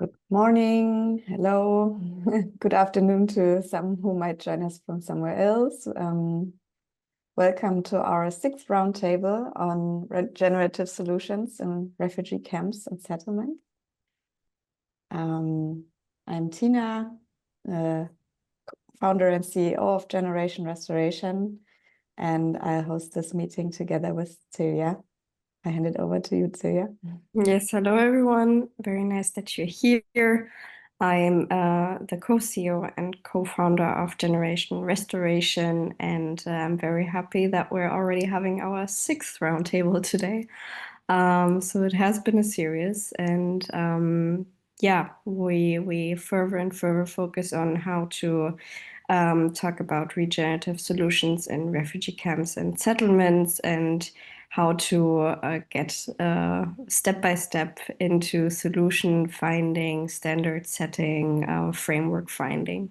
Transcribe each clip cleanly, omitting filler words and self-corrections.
Good morning, hello, good afternoon to some who might join us from somewhere else. Welcome to our sixth roundtable on regenerative solutions in refugee camps and settlements. I'm Tina, founder and CEO of Generation Restoration, and I host this meeting together with Celia. I hand it over to you, Celia. Yes, hello everyone. Very nice that you're here. I am the co-CEO and co-founder of Generation Restoration, and I'm very happy that we're already having our sixth roundtable today. So it has been a series, and yeah, we further and further focus on how to talk about regenerative solutions in refugee camps and settlements, and how to get step by step into solution finding, standard setting, framework finding.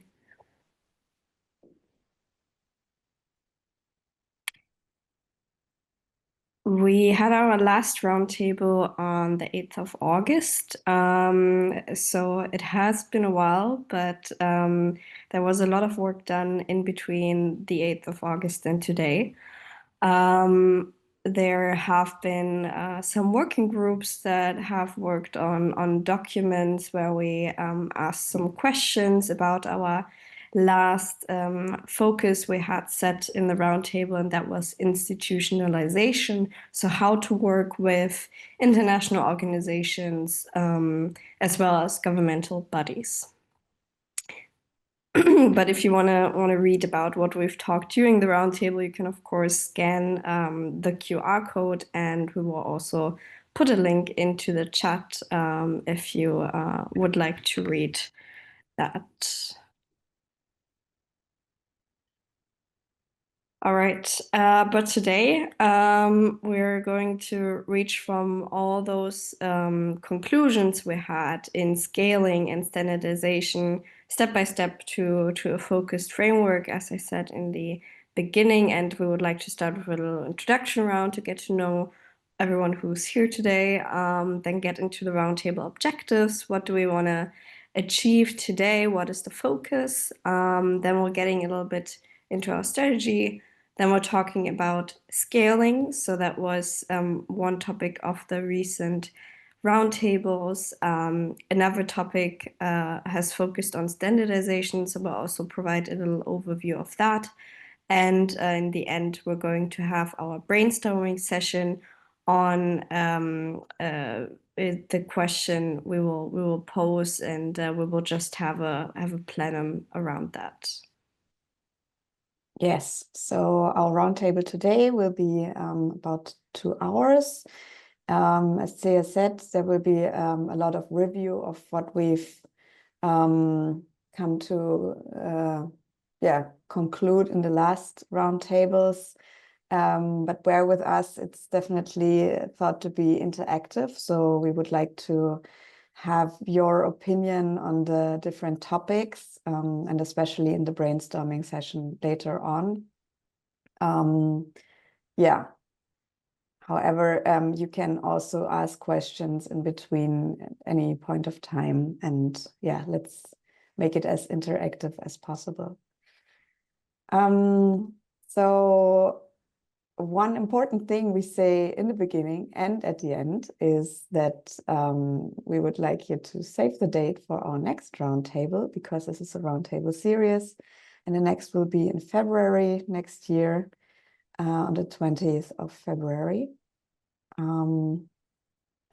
We had our last roundtable on the 8th of August. So it has been a while, but there was a lot of work done in between the 8th of August and today. There have been some working groups that have worked on documents where we asked some questions about our last focus we had set in the roundtable, and that was institutionalization. So how to work with international organizations as well as governmental bodies. But if you want to read about what we've talked during the roundtable, you can of course scan the QR code, and we will also put a link into the chat if you would like to read that. All right, but today we're going to reach from all those conclusions we had in scaling and standardization step by step to a focused framework, as I said in the beginning. And we would like to start with a little introduction round to get to know everyone who's here today, then get into the roundtable objectives. What do we want to achieve today? What is the focus? Then we're getting a little bit into our strategy. Then we're talking about scaling. So that was one topic of the recent roundtables. Another topic has focused on standardization, so we'll also provide a little overview of that. And in the end, we're going to have our brainstorming session on the question we will pose, and we will just have a plenum around that. Yes, so our roundtable today will be about 2 hours. As Thea said, there will be a lot of review of what we've come to conclude in the last roundtables. But bear with us, it's definitely thought to be interactive. So we would like to have your opinion on the different topics, and especially in the brainstorming session later on. However, you can also ask questions in between at any point of time, and let's make it as interactive as possible. So one important thing we say in the beginning and at the end is that we would like you to save the date for our next roundtable, because this is a roundtable series, and the next will be in February next year, on the 20th of February. And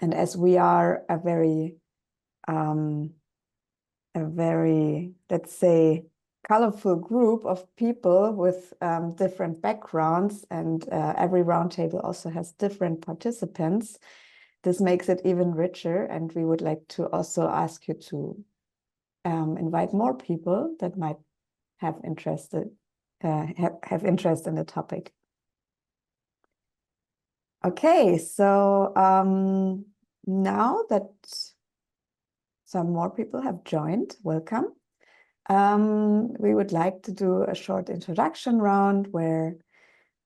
as we are a very, let's say, colorful group of people with different backgrounds, and every roundtable also has different participants, this makes it even richer, and we would like to also ask you to invite more people that might have interest in the topic. Okay, so now that some more people have joined, welcome. We would like to do a short introduction round where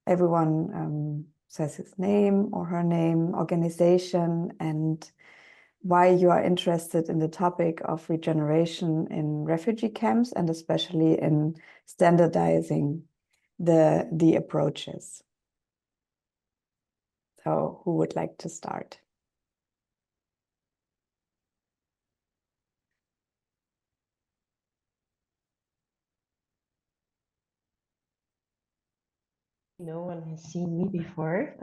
everyone says his name or her name, organization, and why you are interested in the topic of regeneration in refugee camps and especially in standardizing the approaches. So who would like to start? No one has seen me before,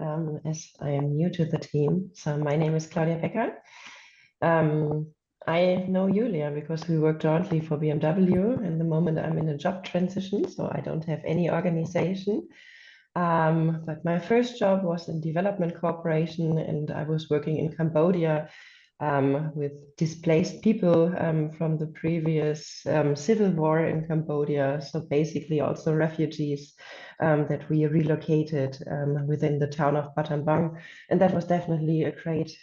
as I am new to the team. So my name is Claudia Becker. I know Julia because we work jointly for BMW. And the moment I'm in a job transition, so I don't have any organization. But my first job was in development cooperation, and I was working in Cambodia with displaced people from the previous civil war in Cambodia. So basically also refugees that we relocated within the town of Battambang. And that was definitely a great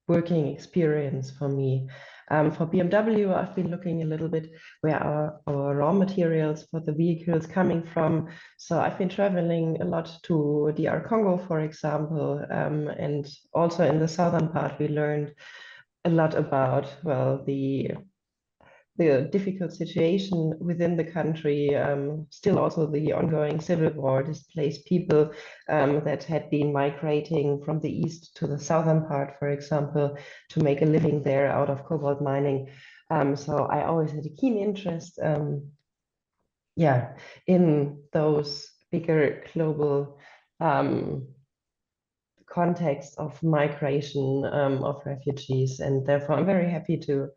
working experience for me. For BMW, I've been looking a little bit where our raw materials for the vehicles coming from. So I've been traveling a lot to DR Congo, for example, and also in the southern part, we learned a lot about, well, the difficult situation within the country, still also the ongoing civil war, displaced people that had been migrating from the east to the southern part, for example, to make a living there out of cobalt mining. So I always had a keen interest, in those bigger global context of migration of refugees, and therefore I'm very happy to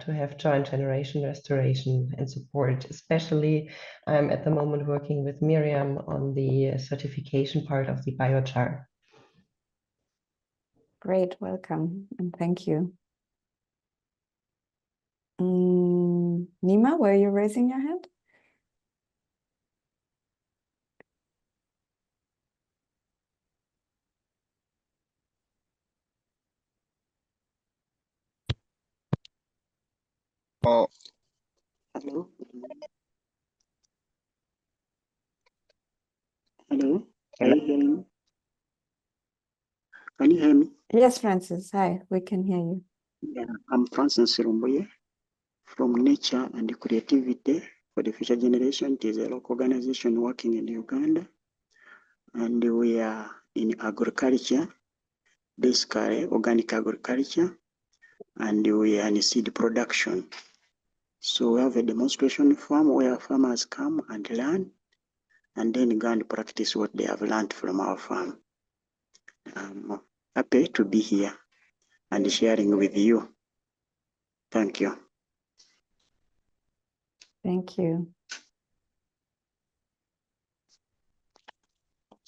have joint generation restoration and support. Especially I'm at the moment working with Miriam on the certification part of the biochar. Great, welcome and thank you. Nima, were you raising your hand? Oh, hello. Hello. Can you hear me? Can you hear me? Yes, Francis. Hi, we can hear you. Yeah, I'm Francis Sirumboye from Nature and Creativity for the Future Generation. It is a local organization working in Uganda, and we are in agriculture, basically organic agriculture, and we are in seed production. So we have a demonstration farm where farmers come and learn, and then go and practice what they have learned from our farm. I'm happy to be here and sharing with you. Thank you. Thank you.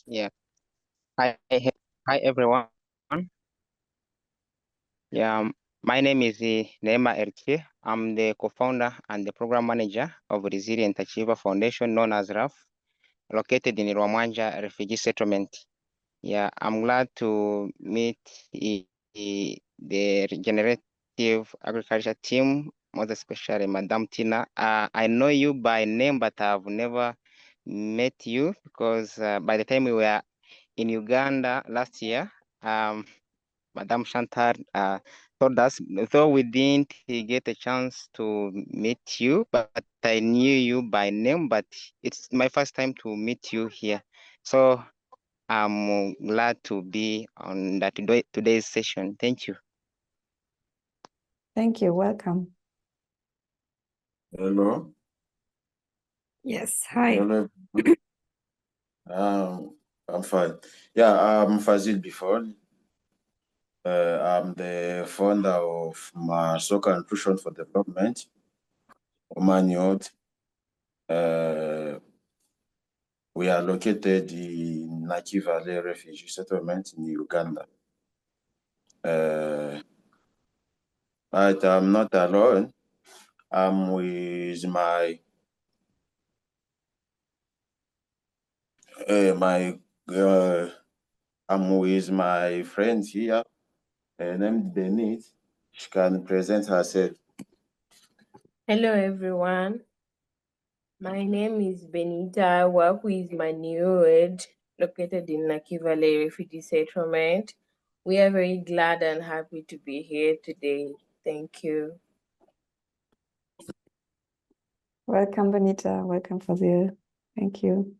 Yeah. Hi, everyone. Yeah, my name is Neema Erche. I'm the co-founder and the program manager of Resilient Achiever Foundation, known as RAF, located in Rwamanja Refugee Settlement. Yeah, I'm glad to meet the regenerative agriculture team, most especially Madam Tina. I know you by name, but I've never met you because by the time we were in Uganda last year, Madam Chantal told us, though we didn't get a chance to meet you, but I knew you by name, but it's my first time to meet you here. So I'm glad to be on that today's session. Thank you. Thank you. Welcome. Hello. Yes, hi. Hello. I'm fine. Yeah, I'm Fazil before. I'm the founder of Masoka Nutrition for Development, Oman Youth. We are located in Naki Valley Refugee Settlement in Uganda. But I'm not alone. I'm with I'm with my friend here, named Benit. She can present herself. Hello, everyone. My name is Benita. I work with my new age located in Naki Valley Refugee Settlement. We are very glad and happy to be here today. Thank you. Welcome, Benita. Welcome, Fazil. Thank you.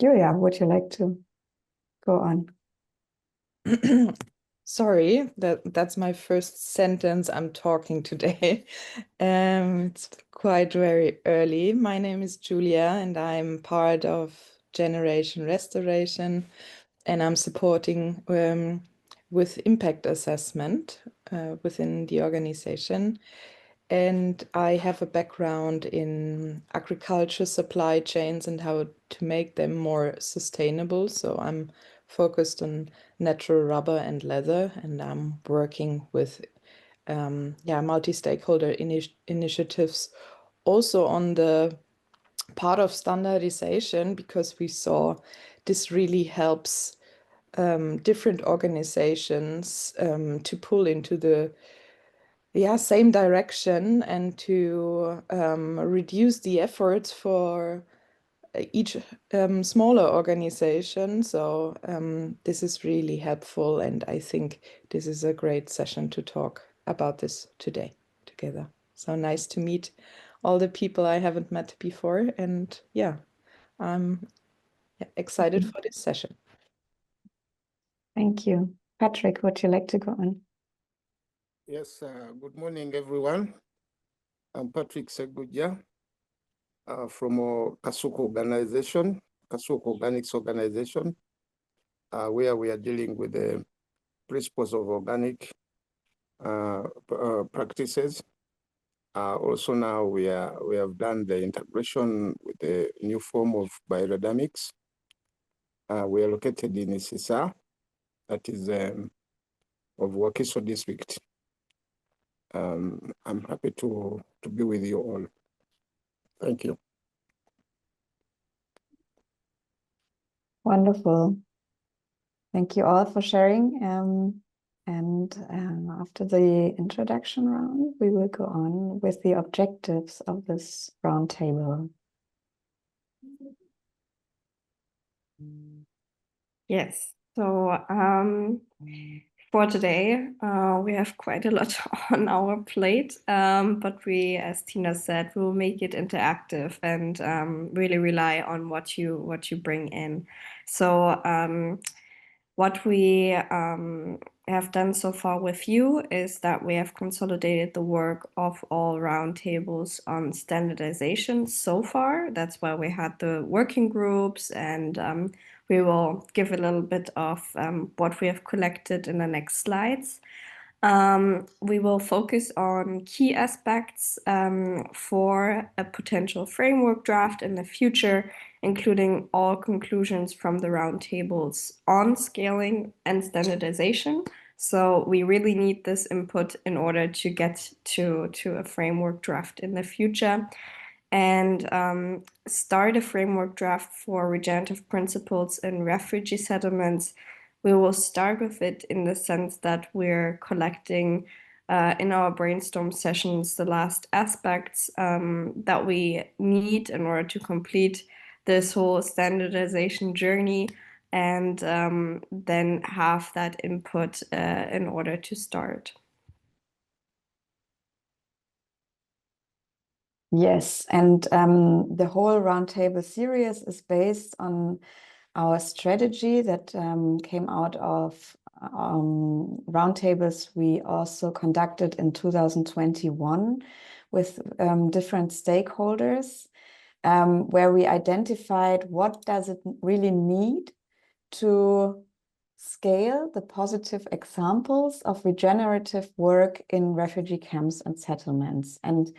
Julia, would you like to go on? Sorry, that's my first sentence I'm talking today. It's quite very early. My name is Julia and I'm part of Generation Restoration and I'm supporting with impact assessment within the organization. And I have a background in agriculture supply chains and how to make them more sustainable. So I'm focused on natural rubber and leather, and I'm working with multi-stakeholder initiatives also on the part of standardization, because we saw this really helps different organizations to pull into the same direction and to reduce the efforts for each smaller organization. So this is really helpful, and I think this is a great session to talk about this today together. So nice to meet all the people I haven't met before, and yeah, I'm excited for this session. Thank you. Patrick, would you like to go on? Yes, good morning, everyone. I'm Patrick Seguja from Kasuku organization, Kasuku Organics organization, where we are dealing with the principles of organic practices. Also now we have done the integration with the new form of biodynamics. We are located in Isisa, that is of Wakiso district. I'm happy to be with you all. Thank you. Wonderful. Thank you all for sharing. After the introduction round, we will go on with the objectives of this roundtable. Yes. So for today, we have quite a lot on our plate, but we, as Tina said, will make it interactive and really rely on what you bring in. So what we have done so far with you is that we have consolidated the work of all roundtables on standardization so far. That's why we had the working groups, and we will give a little bit of what we have collected in the next slides. We will focus on key aspects for a potential framework draft in the future, including all conclusions from the roundtables on scaling and standardization. So we really need this input in order to get to a framework draft in the future, and start a framework draft for regenerative principles in refugee settlements. We will start with it in the sense that we're collecting in our brainstorm sessions the last aspects that we need in order to complete this whole standardization journey, and then have that input in order to start. Yes, and the whole roundtable series is based on our strategy that came out of roundtables we also conducted in 2021 with different stakeholders, where we identified what does it really need to scale the positive examples of regenerative work in refugee camps and settlements. And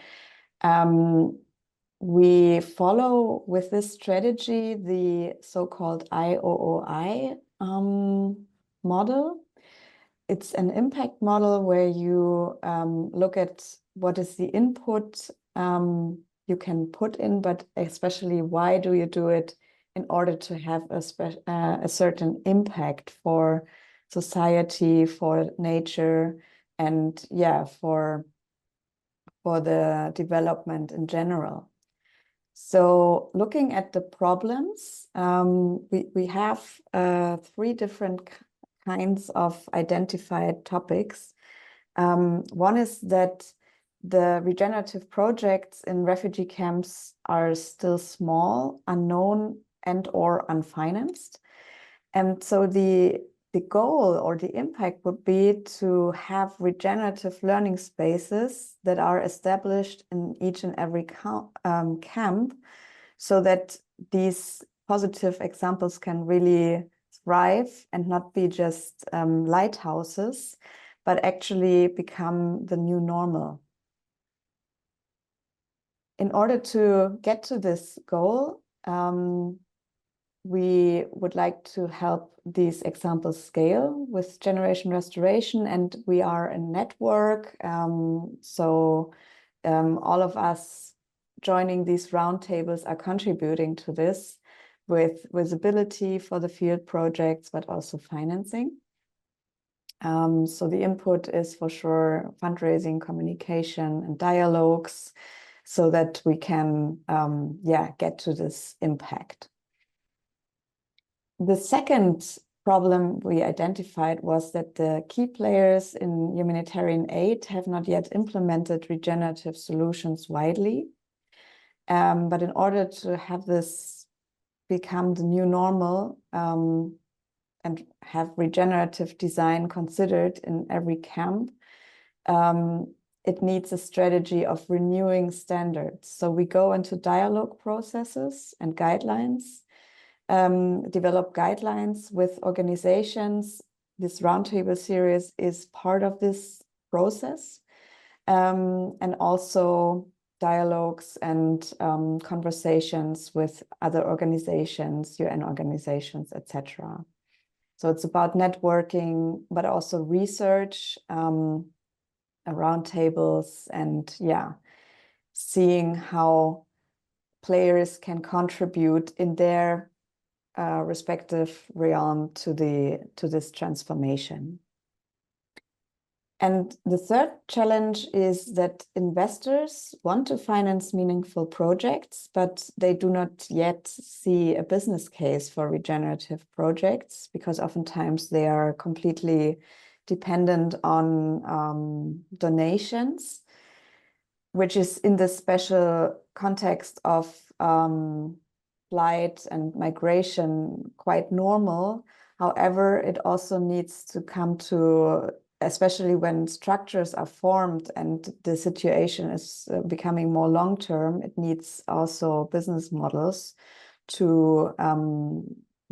we follow with this strategy the so-called IOOI model. It's an impact model where you look at what is the input you can put in, but especially why do you do it in order to have a certain impact for society, for nature, and yeah, for for the development in general. So looking at the problems, we have 3 different kinds of identified topics. One is that the regenerative projects in refugee camps are still small, unknown, and/or unfinanced. And so the goal or the impact would be to have regenerative learning spaces that are established in each and every camp, so that these positive examples can really thrive and not be just lighthouses, but actually become the new normal. In order to get to this goal, we would like to help these examples scale with generation restoration, and we are a network. So all of us joining these roundtables are contributing to this with visibility for the field projects, but also financing. So the input is for sure fundraising, communication, and dialogues, so that we can get to this impact. The second problem we identified was that the key players in humanitarian aid have not yet implemented regenerative solutions widely. But in order to have this become the new normal and have regenerative design considered in every camp, it needs a strategy of renewing standards. So we go into dialogue processes and guidelines, develop guidelines with organizations. This roundtable series is part of this process, and also dialogues and conversations with other organizations, UN organizations, etc. So it's about networking, but also research, roundtables, and seeing how players can contribute in their respective realm to this transformation. And the third challenge is that investors want to finance meaningful projects, but they do not yet see a business case for regenerative projects, because oftentimes they are completely dependent on donations, which is in this special context of flight and migration quite normal. However, it also needs to come to, especially when structures are formed and the situation is becoming more long-term, it needs also business models to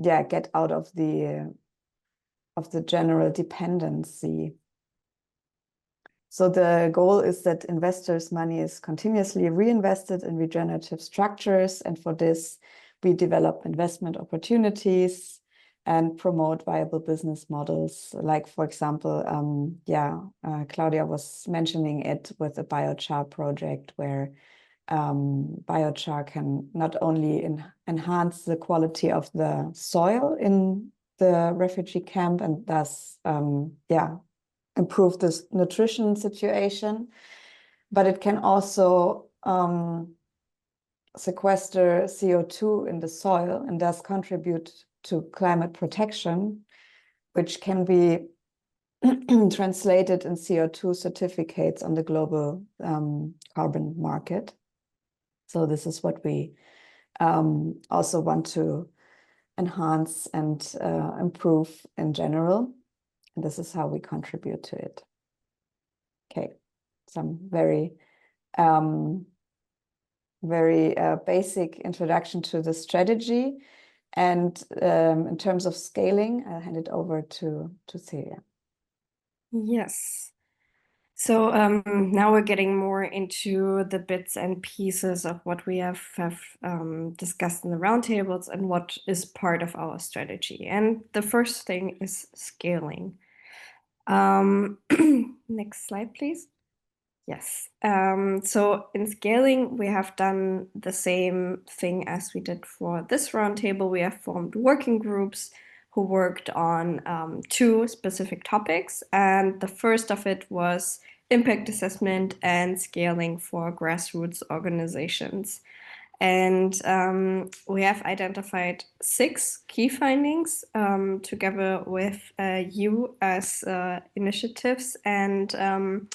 get out of the general dependency. So the goal is that investors' money is continuously reinvested in regenerative structures, and for this we develop investment opportunities and promote viable business models. Like, for example, Claudia was mentioning it with the biochar project, where biochar can not only enhance the quality of the soil in the refugee camp and thus improve this nutrition situation, but it can also sequester CO2 in the soil and thus contribute to climate protection, which can be translated in CO2 certificates on the global carbon market. So this is what we also want to enhance and improve in general. And this is how we contribute to it. Okay, some very basic introduction to the strategy. And in terms of scaling, I'll hand it over to Celia. Yes. So now we're getting more into the bits and pieces of what we have discussed in the roundtables and what is part of our strategy. And the first thing is scaling. Next slide, please. Yes. So in scaling, we have done the same thing as we did for this roundtable. We have formed working groups who worked on 2 specific topics. And the first of it was impact assessment and scaling for grassroots organizations. And we have identified 6 key findings together with you as initiatives. And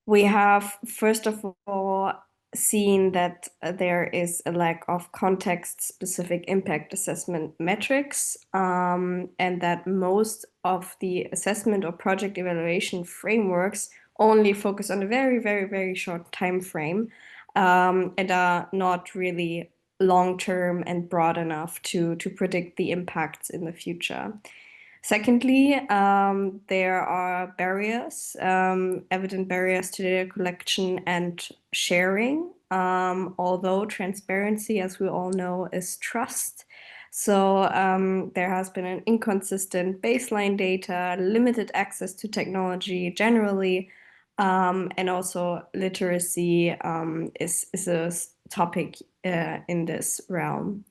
we have, first of all, seen that there is a lack of context-specific impact assessment metrics, and that most of the assessment or project evaluation frameworks only focus on a very, very, very short time frame, and are not really long-term and broad enough to predict the impacts in the future. Secondly, there are barriers, evident barriers to data collection and sharing, although transparency, as we all know, is trust. So there has been an inconsistent baseline data, limited access to technology generally, and also literacy is a topic in this realm.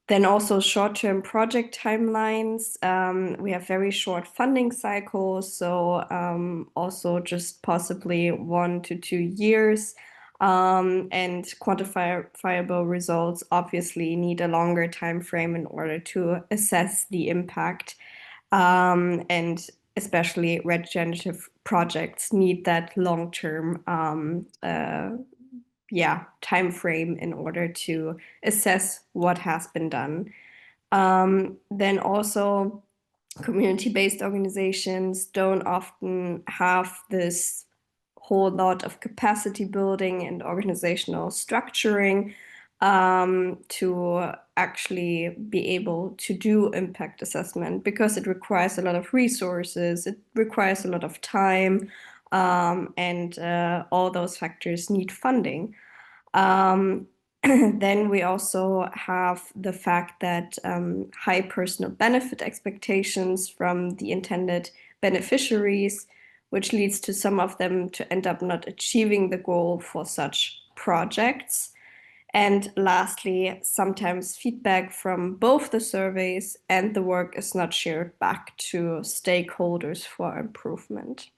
Then also short-term project timelines. We have very short funding cycles, so also just possibly 1 to 2 years. And quantifiable results obviously need a longer time frame in order to assess the impact. And especially regenerative projects need that long-term time frame in order to assess what has been done. Then also community-based organizations don't often have this whole lot of capacity building and organizational structuring to actually be able to do impact assessment, because it requires a lot of resources, it requires a lot of time, and all those factors need funding. Then we also have the fact that high personal benefit expectations from the intended beneficiaries, which leads to some of them to end up not achieving the goal for such projects. And lastly, sometimes feedback from both the surveys and the work is not shared back to stakeholders for improvement.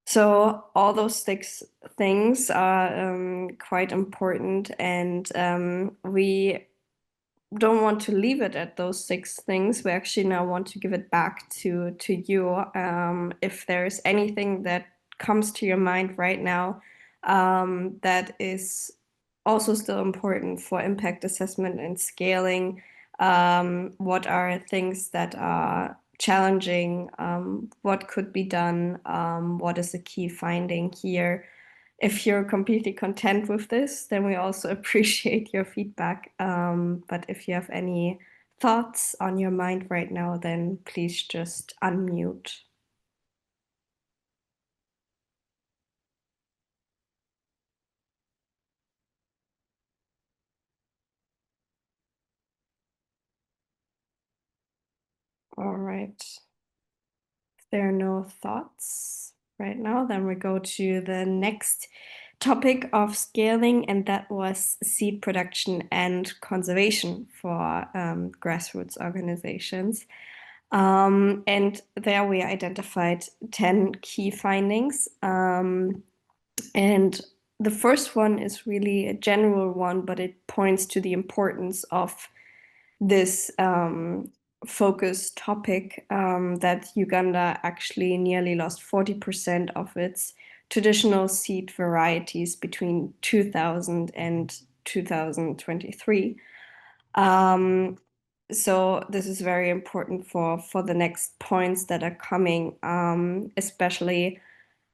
So all those 6 things are quite important, and we don't want to leave it at those 6 things. We actually now want to give it back to you. If there's anything that comes to your mind right now that is also still important for impact assessment and scaling, what are things that are challenging, what could be done, what is the key finding here. If you're completely content with this, then we also appreciate your feedback. But if you have any thoughts on your mind right now, then please just unmute. All right. If there are no thoughts right now, then we go to the next topic of scaling, and that was seed production and conservation for grassroots organizations. And there we identified 10 key findings. And the first one is really a general one, but it points to the importance of this focus topic, that Uganda actually nearly lost 40% of its traditional seed varieties between 2000 and 2023. So this is very important for the next points that are coming, especially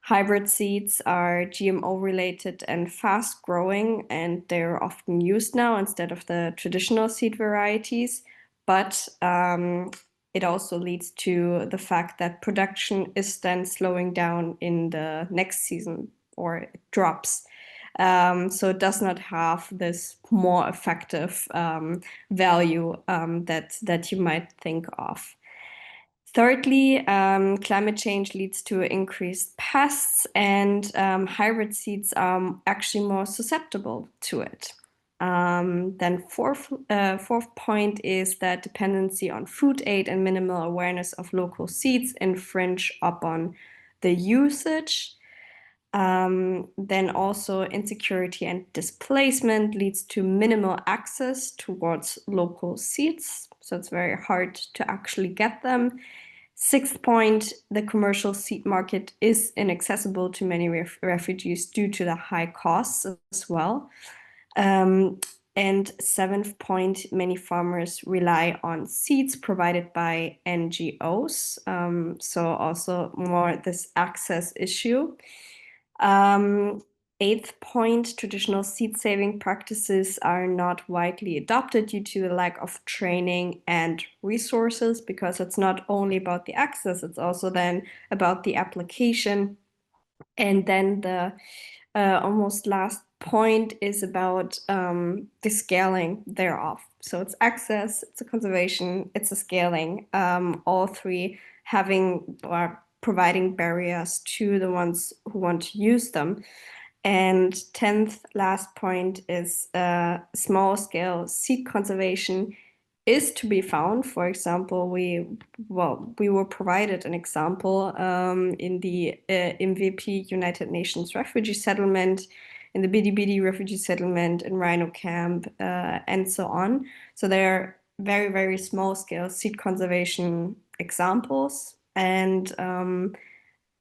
hybrid seeds are GMO related and fast growing, and they're often used now instead of the traditional seed varieties. But it also leads to the fact that production is then slowing down in the next season, or it drops. So it does not have this more effective value that you might think of. Thirdly, climate change leads to increased pests, and hybrid seeds are actually more susceptible to it. Then fourth point is that dependency on food aid and minimal awareness of local seeds infringe upon the usage. Then also insecurity and displacement leads to minimal access towards local seats. So it's very hard to actually get them. Sixth point, the commercial seat market is inaccessible to many refugees due to the high costs as well. And seventh point, many farmers rely on seeds provided by NGOs. So also more this access issue. Eighth point, traditional seed saving practices are not widely adopted due to the lack of training and resources, because it's not only about the access, it's also then about the application. And then the almost last point is about the scaling thereof. So it's access, it's a conservation, it's a scaling, all three having or providing barriers to the ones who want to use them. And 10th last point is small scale seed conservation is to be found. For example, we were provided an example in the MVP United Nations refugee settlement, in the Bidi Bidi refugee settlement, in Rhino Camp, and so on. So there are very, very small scale seed conservation examples. And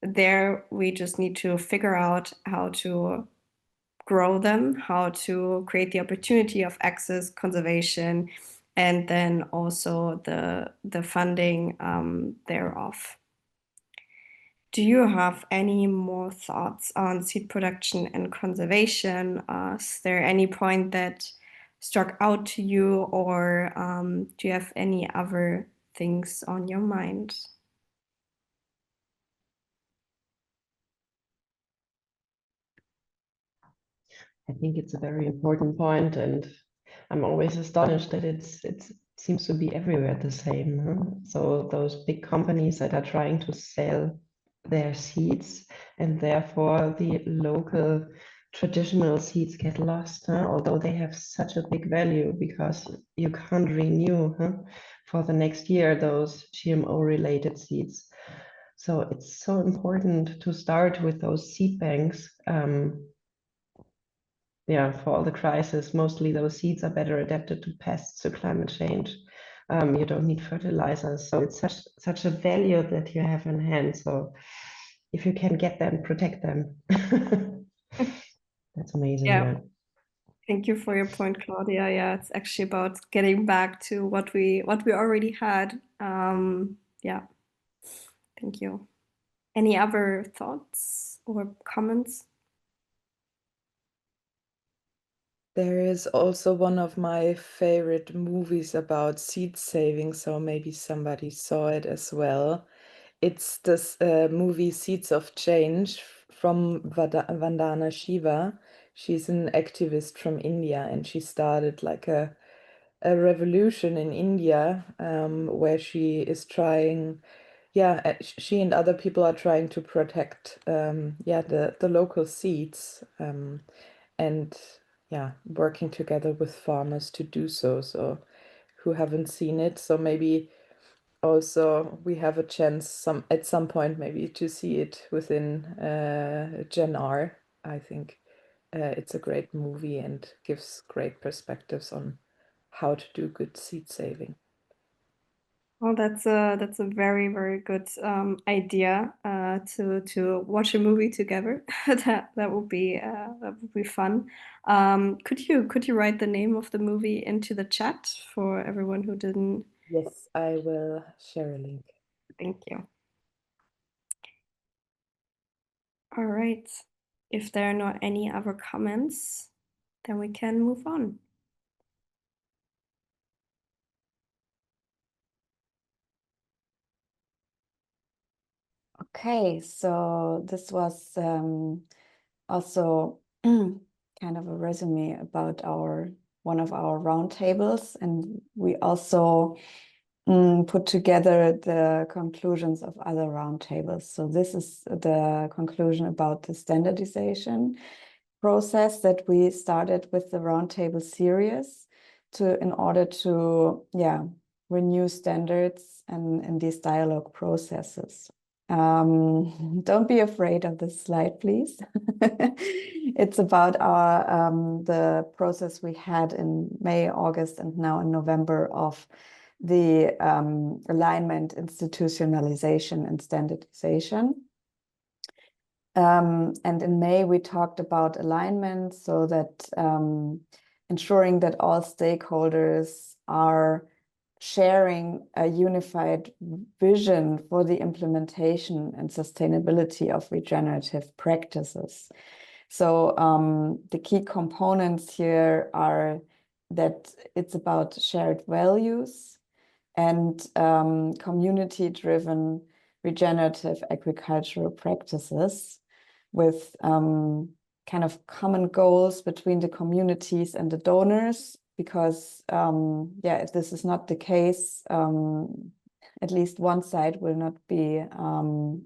there we just need to figure out how to grow them, how to create the opportunity of access, conservation, and then also the funding thereof. Do you have any more thoughts on seed production and conservation? Is there any point that struck out to you, or do you have any other things on your mind? I think it's a very important point, and I'm always astonished that it seems to be everywhere the same. Huh? So those big companies that are trying to sell their seeds, and therefore the local traditional seeds get lost, huh? Although they have such a big value, because you can't renew for the next year those GMO-related seeds. So it's so important to start with those seed banks. For all the crisis, mostly those seeds are better adapted to pests, to climate change. You don't need fertilizers. So it's such a value that you have in hand. So if you can get them, protect them. That's amazing. Yeah. Thank you for your point, Claudia. Yeah, it's actually about getting back to what we already had. Yeah. Thank you. Any other thoughts or comments? There is also one of my favorite movies about seed saving, so maybe somebody saw it as well. It's this movie Seeds of Change from Vandana Shiva. She's an activist from India, and she started like a revolution in India where she is trying, she and other people are trying to protect the local seeds and working together with farmers to do so. So who haven't seen it, so maybe also we have a chance at some point maybe to see it within GenR. I think it's a great movie and gives great perspectives on how to do good seed saving. Well, that's a very, very good idea to watch a movie together. that would be fun. Could you write the name of the movie into the chat for everyone who didn't? Yes, I will share a link. Thank you. All right. If there are not any other comments, then we can move on. Okay, so this was also kind of a resume about one of our roundtables, and we also put together the conclusions of other roundtables. So this is the conclusion about the standardization process that we started with the roundtable series in order to renew standards and these dialogue processes. Don't be afraid of this slide, please. It's about our the process we had in May, August, and now in November of the alignment, institutionalization, and standardization. And in May, we talked about alignment, so that ensuring that all stakeholders are sharing a unified vision for the implementation and sustainability of regenerative practices. So the key components here are that it's about shared values and community-driven regenerative agricultural practices with kind of common goals between the communities and the donors, because yeah, if this is not the case, at least one side will not be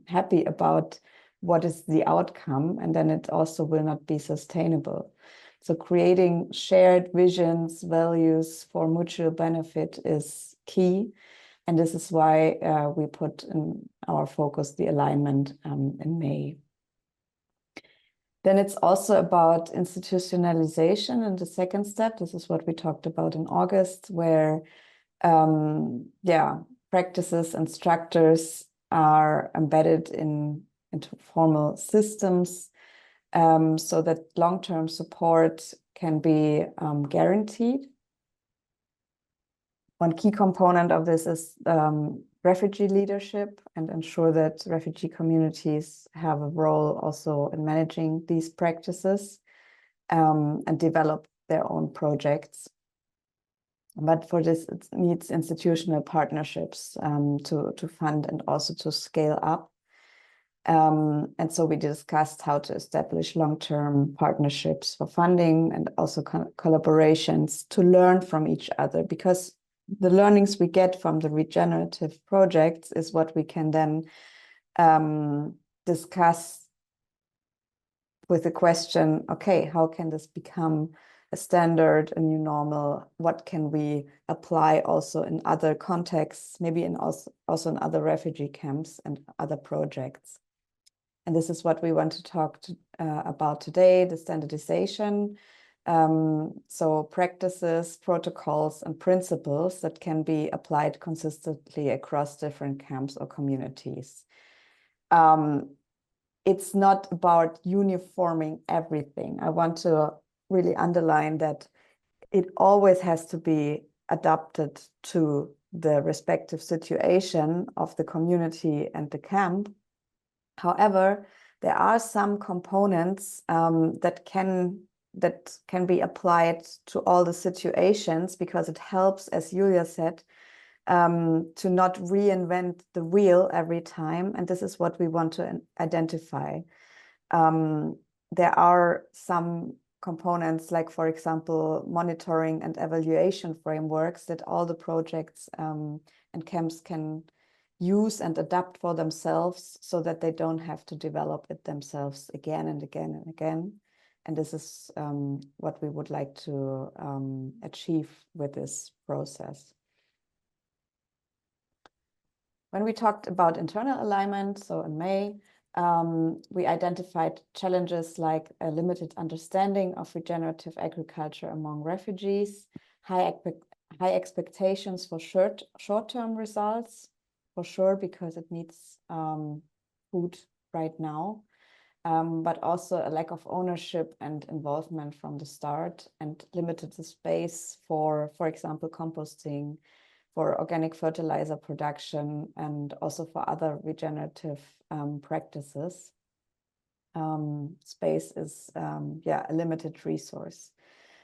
happy about what is the outcome, and then it also will not be sustainable. So creating shared visions, values for mutual benefit is key. And this is why we put in our focus the alignment in May. Then it's also about institutionalization in the second step. This is what we talked about in August, where yeah, practices and structures are embedded into formal systems, so that long-term support can be guaranteed. One key component of this is refugee leadership, and ensure that refugee communities have a role also in managing these practices and develop their own projects. But for this, it needs institutional partnerships to fund and also to scale up. And so we discussed how to establish long-term partnerships for funding and also collaborations to learn from each other, because the learnings we get from the regenerative projects is what we can then discuss with the question, okay, how can this become a standard, a new normal? What can we apply also in other contexts, maybe also in other refugee camps and other projects? And this is what we want to talk about today, the standardization. So practices, protocols, and principles that can be applied consistently across different camps or communities. It's not about uniforming everything. I want to really underline that it always has to be adapted to the respective situation of the community and the camp. However, there are some components that can be applied to all the situations, because it helps, as Julia said, to not reinvent the wheel every time. And this is what we want to identify. There are some components, like, for example, monitoring and evaluation frameworks that all the projects and camps can use and adapt for themselves, so that they don't have to develop it themselves again and again and again. And this is what we would like to achieve with this process. When we talked about internal alignment, so in May, we identified challenges like a limited understanding of regenerative agriculture among refugees, high expectations for short-term results, for sure, because it needs food right now, but also a lack of ownership and involvement from the start, and limited space for example, composting, for organic fertilizer production, and also for other regenerative practices. Space is yeah, a limited resource.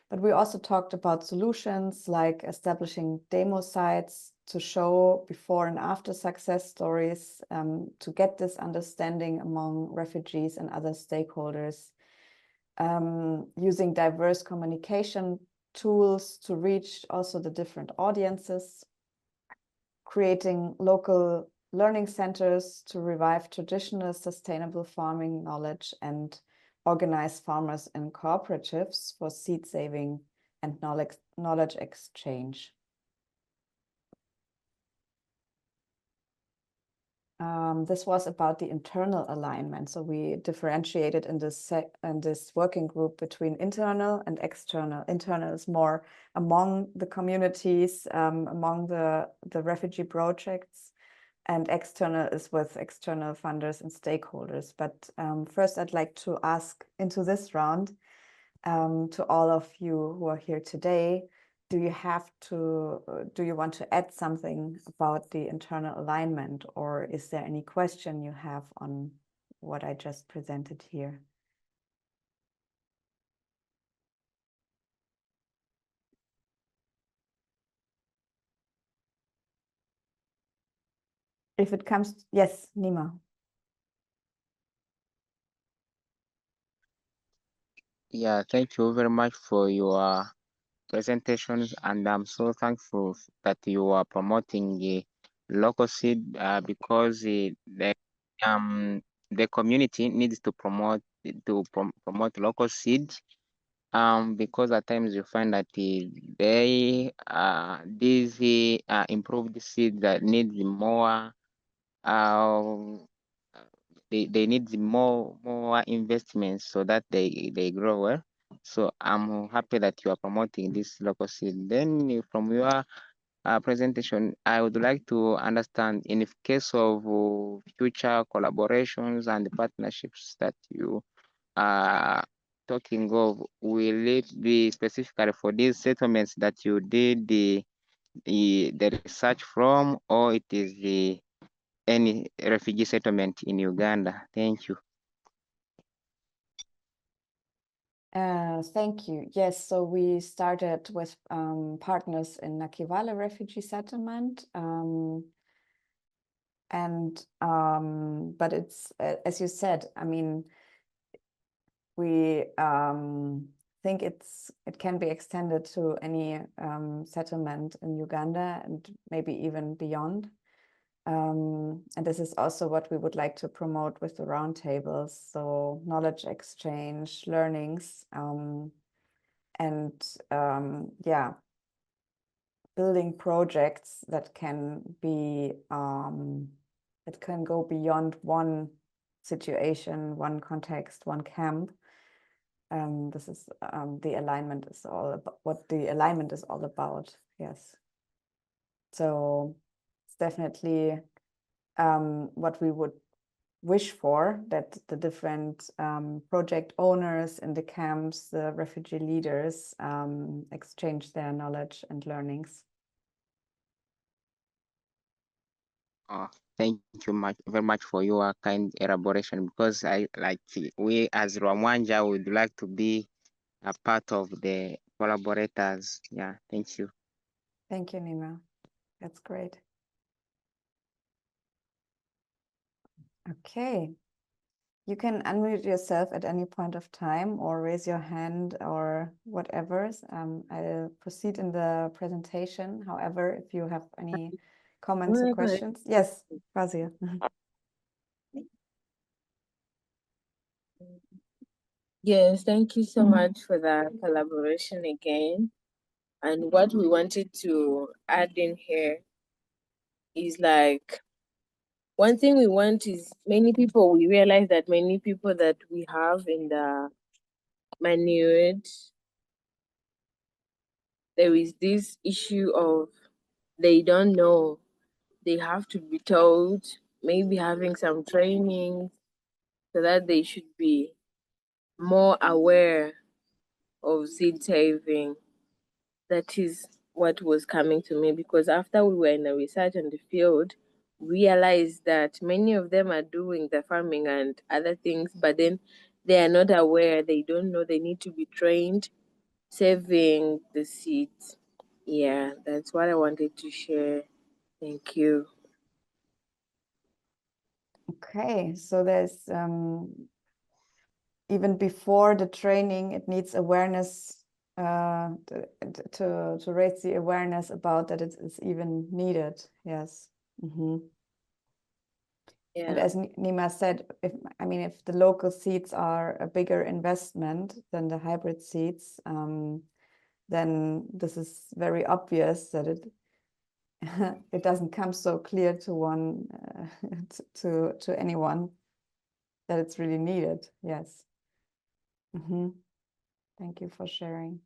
But we also talked about solutions like establishing demo sites to show before and after success stories, to get this understanding among refugees and other stakeholders, using diverse communication tools to reach also the different audiences, creating local learning centers to revive traditional sustainable farming knowledge, and organize farmers in cooperatives for seed saving and knowledge exchange. this was about the internal alignment. So we differentiated in this working group between internal and external. Internal is more among the communities, among the refugee projects, and external is with external funders and stakeholders. But first, I'd like to ask into this round to all of you who are here today, do you want to add something about the internal alignment, or is there any question you have on what I just presented here? If it comes, yes, Nima. Yeah, thank you very much for your presentations, and I'm so thankful that you are promoting the local seed because the community needs to promote local seed because at times you find that these improved seed that need more they need more investments so that they grow well. So I'm happy that you are promoting this local seed. Then from your presentation, I would like to understand in case of future collaborations and partnerships that you are talking of, will it be specifically for these settlements that you did the research from, or it is any refugee settlement in Uganda? Thank you. Thank you. Yes, so we started with partners in Nakivale refugee settlement. But it's, as you said, I mean, we think it can be extended to any settlement in Uganda and maybe even beyond. And this is also what we would like to promote with the roundtables. So knowledge exchange, learnings, yeah, building projects that can be that can go beyond one situation, one context, one camp. This is the alignment is all about what the alignment is all about. Yes. So it's definitely what we would wish for, that the different project owners in the camps, the refugee leaders, exchange their knowledge and learnings. Thank you very much for your kind elaboration, because we as Rwamwanja would like to be a part of the collaborators. Yeah, thank you. Thank you, Nima. That's great. Okay. You can unmute yourself at any point of time or raise your hand or whatever. I'll proceed in the presentation. However, if you have any comments or questions. Yes, Fazia. Yes, thank you so much for the collaboration again. And what we wanted to add in here is like, one thing we want is we realize that many people that we have in the manured, there is this issue of they don't know, they have to be told, maybe having some training so that they should be more aware of seed saving. That is what was coming to me, because after we were in the research on the field, realized that many of them are doing the farming and other things, but then they are not aware, they don't know, they need to be trained saving the seeds. Yeah, that's what I wanted to share. Thank you. Okay, so there's even before the training, it needs awareness to raise the awareness about that it's even needed. Yes. Mm-hmm. Yeah. And as Nima said, if the local seeds are a bigger investment than the hybrid seeds, then this is very obvious that it doesn't come so clear to one to anyone that it's really needed. Yes. Thank you for sharing.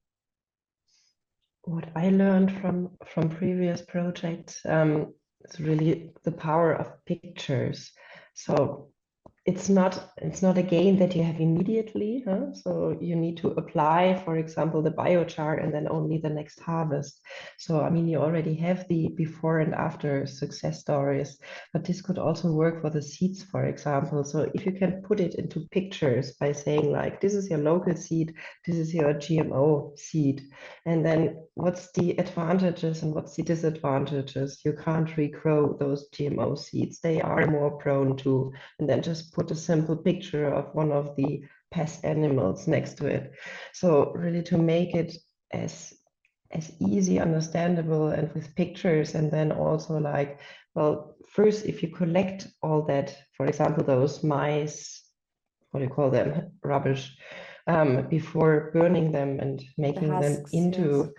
What I learned from previous projects is really the power of pictures. So it's not a gain that you have immediately. So you need to apply, for example, the biochar and then only the next harvest. So I mean, you already have the before and after success stories, but this could also work for the seeds, for example. So if you can put it into pictures by saying like, this is your local seed, this is your GMO seed, and then what's the advantages and what's the disadvantages? You can't regrow those GMO seeds. They are more prone to, and then just put a simple picture of one of the pest animals next to it. So really to make it as easy, understandable, and with pictures, and then also like, well, first, if you collect all that, for example, those mice, what do you call them, rubbish, before burning them and making them into,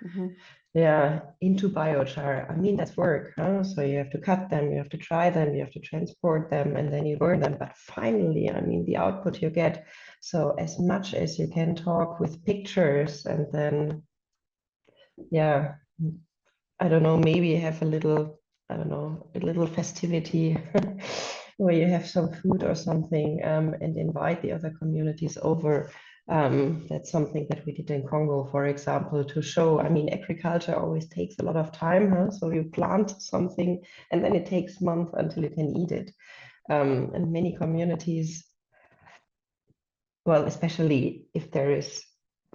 yes. Into biochar. I mean, that's work. So you have to cut them, you have to dry them, you have to transport them, and then you burn them. But finally, I mean, the output you get. So as much as you can talk with pictures, and then, yeah, I don't know, maybe have a little, I don't know, a little festivity where you have some food or something, and invite the other communities over. That's something that we did in Congo, for example, to show, I mean, agriculture always takes a lot of time. So you plant something and then it takes months until you can eat it. And many communities, well, especially if there is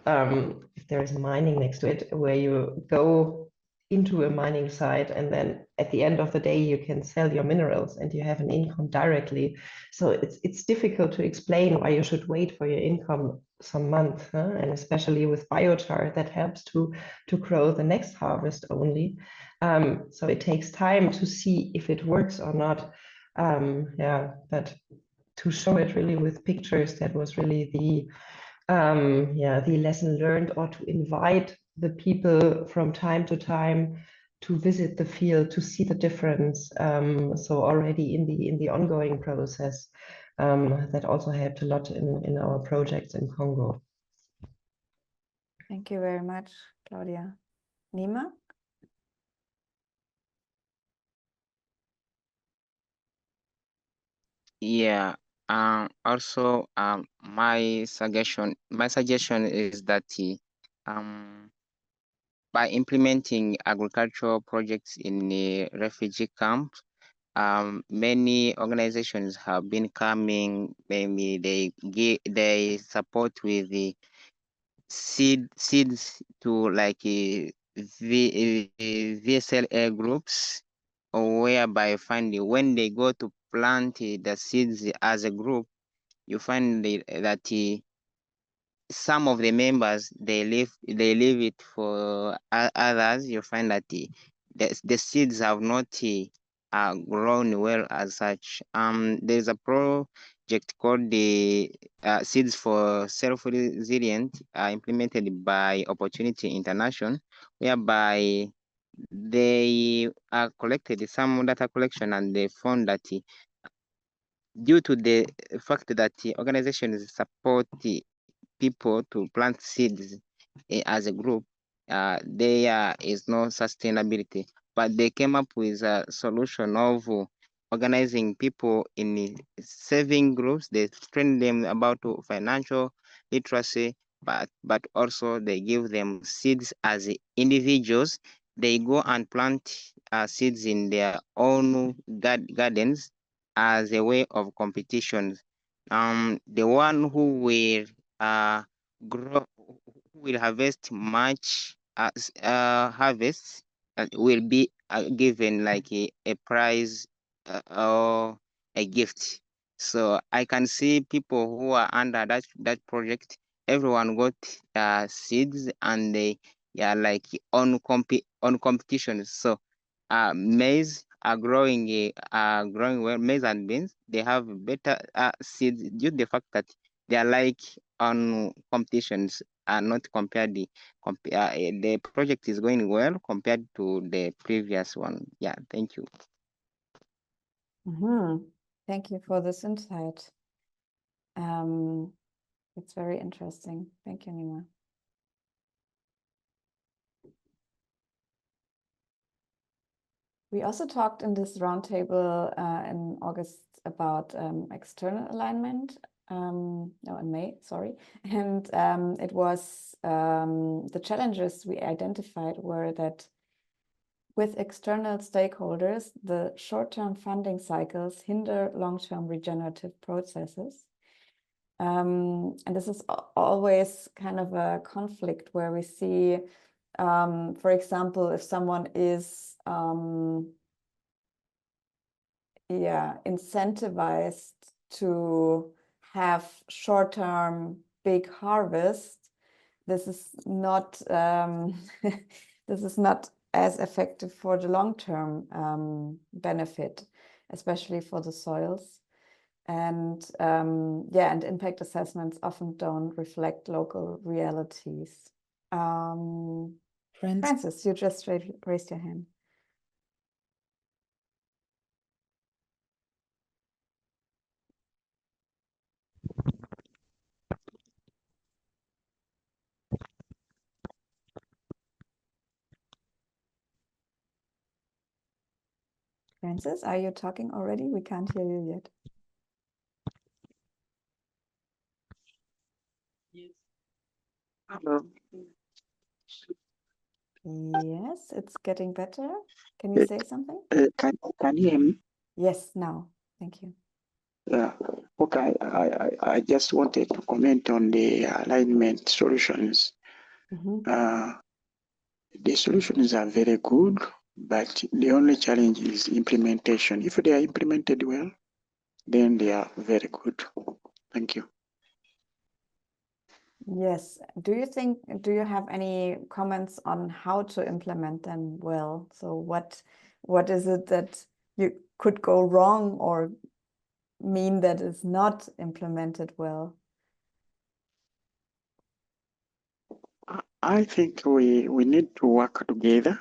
mining next to it, where you go into a mining site and then at the end of the day you can sell your minerals and you have an income directly. So it's difficult to explain why you should wait for your income some month, and especially with biochar that helps to grow the next harvest only. So it takes time to see if it works or not. But to show it really with pictures, that was really the lesson learned, or to invite the people from time to time to visit the field to see the difference. So already in the ongoing process, that also helped a lot in our projects in Congo. Thank you very much, Claudia. Nima? Yeah. Also, my suggestion is that by implementing agricultural projects in the refugee camps, many organizations have been coming. Maybe they support with the seeds to like VSLA groups, or whereby finally when they go to plant the seeds as a group, you find that some of the members they leave it for others. You find that the seeds have not grown well as such. There's a project called the Seeds for Self-Resilient, implemented by Opportunity International, whereby they collected some data collection, and they found that due to the fact that the organizations support people to plant seeds as a group, there is no sustainability. But they came up with a solution of organizing people in saving groups. They train them about financial literacy, but also they give them seeds as individuals. They go and plant seeds in their own gardens as a way of competition. The one who will grow, who will harvest much harvests, will be given like a prize or a gift. So I can see people who are under that project. Everyone got seeds, and they like on competition. So maize are growing well. Maize and beans, they have better seeds due to the fact that they are like on competitions and not compared the project is going well compared to the previous one. Yeah, thank you. Thank you for this insight. It's very interesting. Thank you, Nima. We also talked in this roundtable in August about external alignment. No, in May, sorry. And it was the challenges we identified were that with external stakeholders, the short-term funding cycles hinder long-term regenerative processes. And this is always kind of a conflict where we see, for example, if someone is incentivized to have short-term big harvest, this is not this is not as effective for the long-term benefit, especially for the soils. And and impact assessments often don't reflect local realities. Francis, you just raised your hand. Francis, are you talking already? We can't hear you yet. Yes. Hello. Yes, it's getting better. Can you say something? Can you hear me? Yes, now. Thank you. Yeah. Okay. I just wanted to comment on the alignment solutions. The solutions are very good, but the only challenge is implementation. If they are implemented well, then they are very good. Thank you. Yes. Do you have any comments on how to implement them well? So what is it that you could go wrong or mean that is not implemented well? I think we need to work together.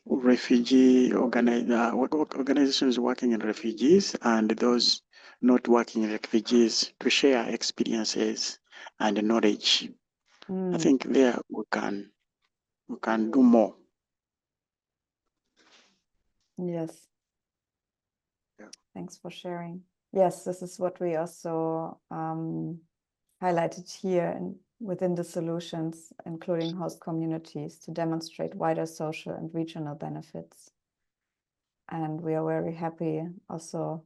Refugee organizations working in refugees and those not working in refugees to share experiences and knowledge. I think there we can do more. Yes. Yeah. Thanks for sharing. Yes, this is what we also highlighted here and within the solutions, including host communities, to demonstrate wider social and regional benefits. And we are very happy also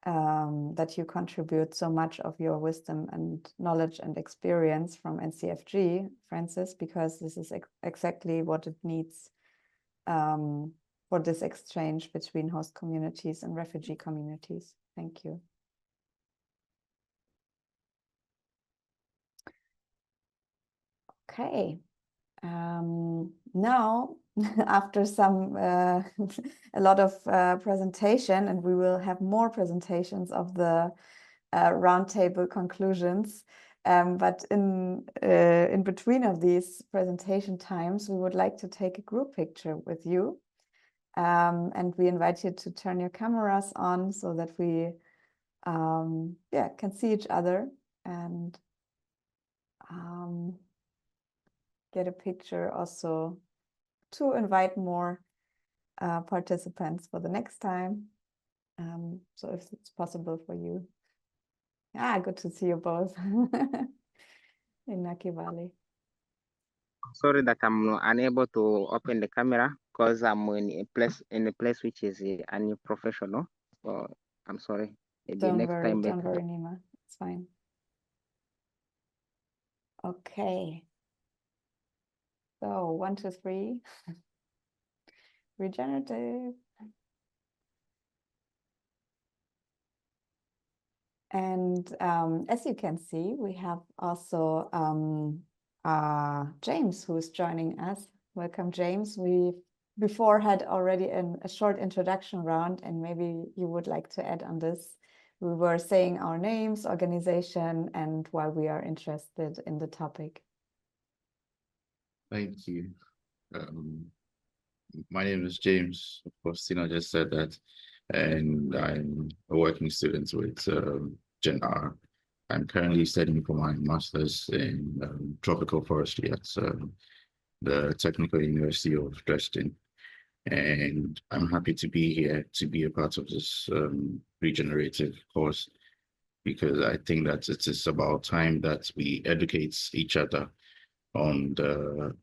that you contribute so much of your wisdom and knowledge and experience from NCFG, Francis, because this is exactly what it needs for this exchange between host communities and refugee communities. Thank you. Okay. Now, after some a lot of presentation, and we will have more presentations of the roundtable conclusions. But in between of these presentation times, we would like to take a group picture with you. And we invite you to turn your cameras on so that we can see each other and get a picture also to invite more participants for the next time. So if it's possible for you. Good to see you both in Naki Valley. Sorry that I'm unable to open the camera because I'm in a place which is unprofessional. So I'm sorry. Maybe Don't next worry, time. don't worry, Nima. It's fine. Okay. So 1, 2, 3. Regenerative. And as you can see, we have also James who is joining us. Welcome, James. We before had already a short introduction round, and maybe you would like to add on this we were saying our names, organization, and why we are interested in the topic. Thank you. My name is James. Of course, Tina just said that, and I'm a working student with GenR. I'm currently studying for my master's in tropical forestry at the Technical University of Dresden. And I'm happy to be here to be a part of this regenerative course, because I think that it is about time that we educate each other on the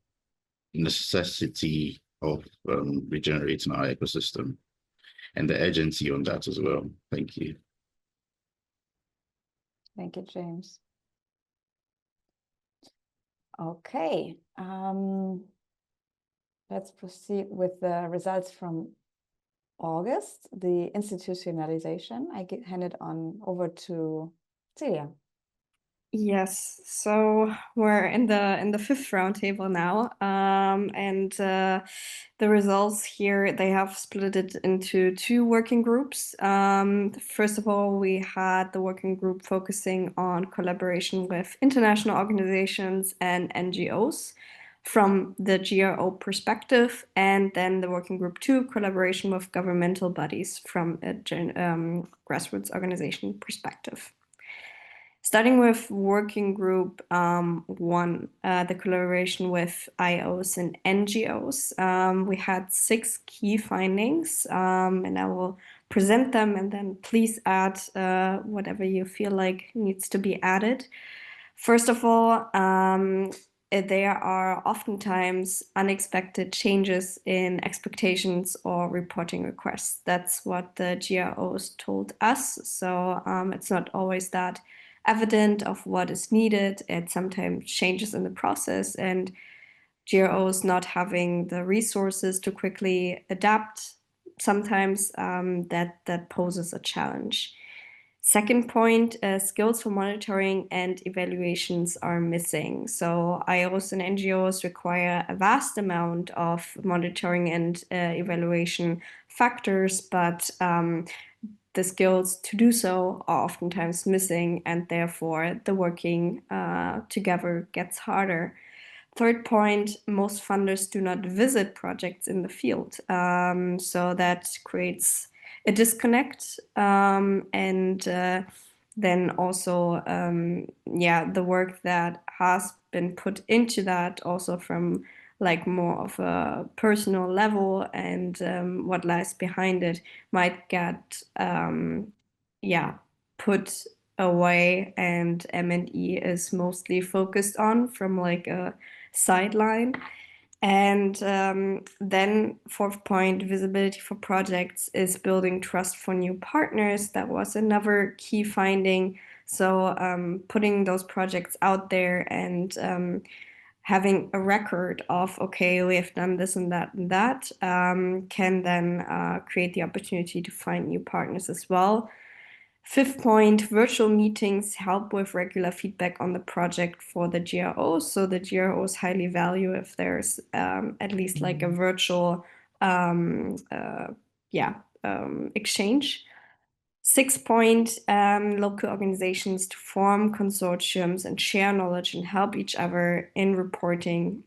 necessity of regenerating our ecosystem and the urgency on that as well. Thank you. Thank you, James. Okay, let's proceed with the results from August, the institutionalization. I hand it on over to Celia. Yes, so we're in the fifth roundtable now, and the results here, they have split it into two working groups. First of all, we had the working group focusing on collaboration with international organizations and NGOs from the GRO perspective, and then the working group 2, collaboration with governmental bodies from a grassroots organization perspective. Starting with working group 1, the collaboration with IOs and NGOs, we had 6 key findings, and I will present them, and then please add whatever you feel like needs to be added. First of all, there are oftentimes unexpected changes in expectations or reporting requests. That's what the GROs told us. So it's not always that evident of what is needed. It sometimes changes in the process, and GROs not having the resources to quickly adapt, sometimes that poses a challenge. Second point, skills for monitoring and evaluations are missing. So IOs and NGOs require a vast amount of monitoring and evaluation factors, but the skills to do so are oftentimes missing, and therefore the working together gets harder. Third point, most funders do not visit projects in the field. So that creates a disconnect, and then also, the work that has been put into that also from like more of a personal level, and what lies behind it might get put away, and M&E is mostly focused on from like a sideline. And then fourth point, visibility for projects is building trust for new partners. That was another key finding. So putting those projects out there and having a record of, okay, we have done this and that, can then create the opportunity to find new partners as well. Fifth point, virtual meetings help with regular feedback on the project for the GROs. So the GROs highly value if there's at least like a virtual exchange. Sixth point, local organizations to form consortiums and share knowledge and help each other in reporting.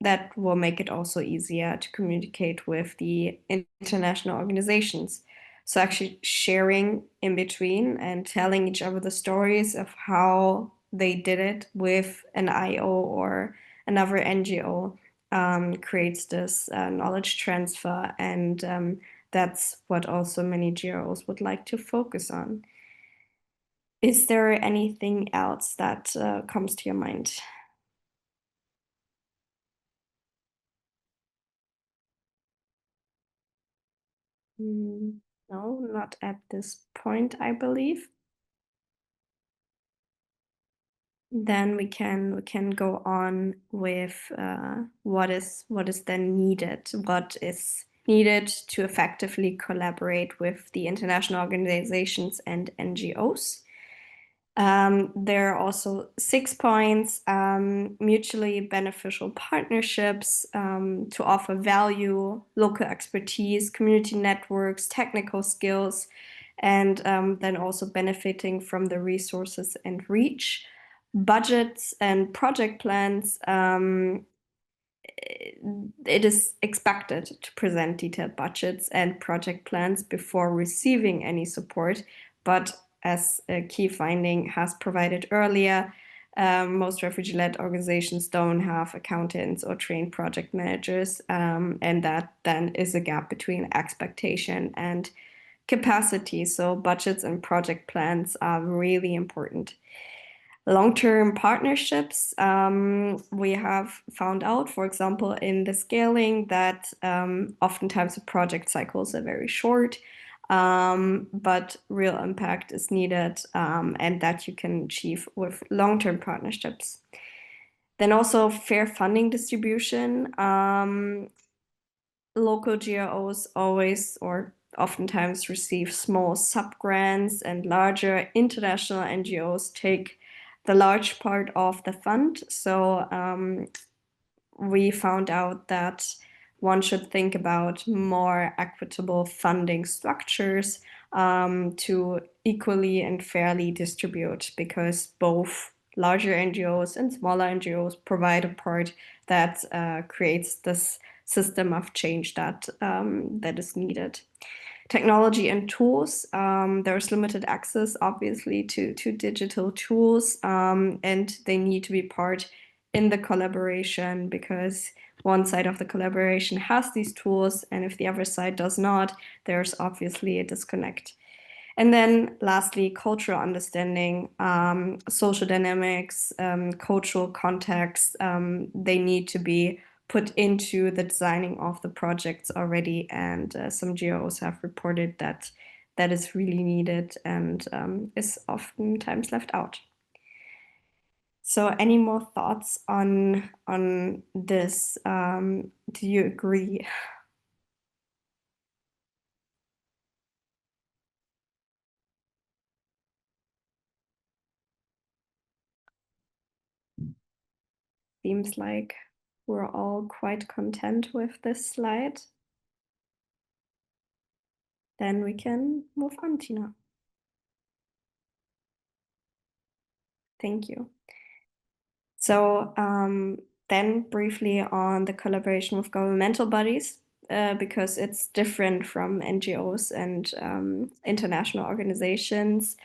That will make it also easier to communicate with the international organizations. So actually sharing in between and telling each other the stories of how they did it with an IO or another NGO creates this knowledge transfer, and that's what also many GROs would like to focus on. Is there anything else that comes to your mind? No, not at this point, I believe. Then we can go on with what is then needed. What is needed to effectively collaborate with the international organizations and NGOs. There are also 6 points, mutually beneficial partnerships to offer value, local expertise, community networks, technical skills, and then also benefiting from the resources and reach. Budgets and project plans, it is expected to present detailed budgets and project plans before receiving any support, but as a key finding has provided earlier, most refugee-led organizations don't have accountants or trained project managers, and that then is a gap between expectation and capacity. So budgets and project plans are really important. Long-term partnerships, we have found out, for example, in the scaling that oftentimes the project cycles are very short, but real impact is needed, and that you can achieve with long-term partnerships. Then also fair funding distribution. Local GROs always or oftentimes receive small sub-grants, and larger international NGOs take the large part of the fund. So we found out that one should think about more equitable funding structures to equally and fairly distribute, because both larger NGOs and smaller NGOs provide a part that creates this system of change that that is needed. Technology and tools. There's limited access, obviously, to digital tools, and they need to be part in the collaboration, because one side of the collaboration has these tools, and if the other side does not, there's obviously a disconnect. And then lastly, cultural understanding, social dynamics, cultural context, they need to be put into the designing of the projects already, and some GROs have reported that that is really needed and is oftentimes left out. So any more thoughts on this? Do you agree? Seems like we're all quite content with this slide. Then we can move on, Tina. Thank you. So then briefly on the collaboration with governmental bodies, because it's different from NGOs and international organizations.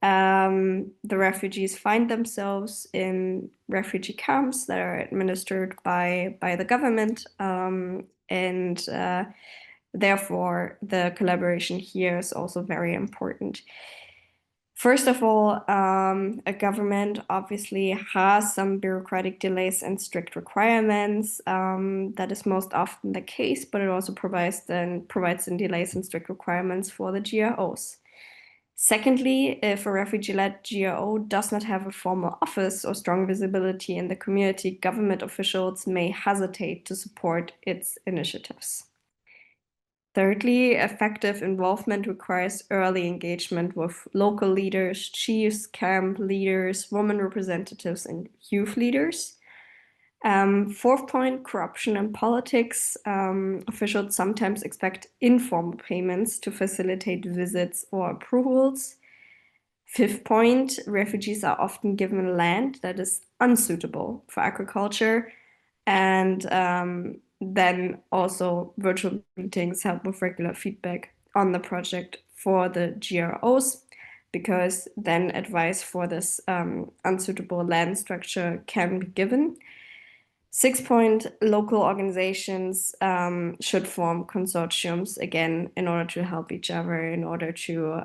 The refugees find themselves in refugee camps that are administered by the government, and therefore the collaboration here is also very important. First of all, a government obviously has some bureaucratic delays and strict requirements. That is most often the case, but it also provides some delays and strict requirements for the GROs. Secondly, if a refugee-led GRO does not have a formal office or strong visibility in the community, government officials may hesitate to support its initiatives. Thirdly, effective involvement requires early engagement with local leaders, chiefs, camp leaders, women representatives, and youth leaders. Fourth point, corruption in politics. Officials sometimes expect informal payments to facilitate visits or approvals. Fifth point, refugees are often given land that is unsuitable for agriculture. And then also virtual meetings help with regular feedback on the project for the GROs, because then advice for this unsuitable land structure can be given. Sixth point, local organizations should form consortiums, again, in order to help each other, in order to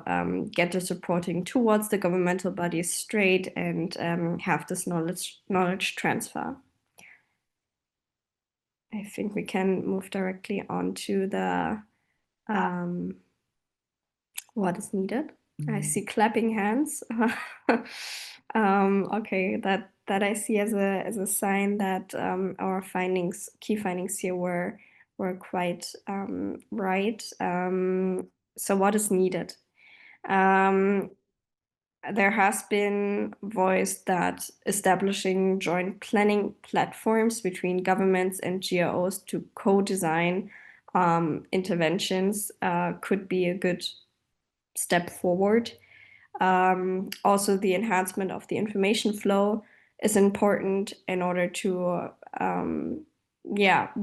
get the supporting towards the governmental bodies straight and have this knowledge transfer. I think we can move directly on to the what is needed. I see clapping hands. Okay, that I see as a sign that our key findings here were quite right. So what is needed? There has been voiced that establishing joint planning platforms between governments and GROs to co-design interventions could be a good step forward. Also, the enhancement of the information flow is important in order to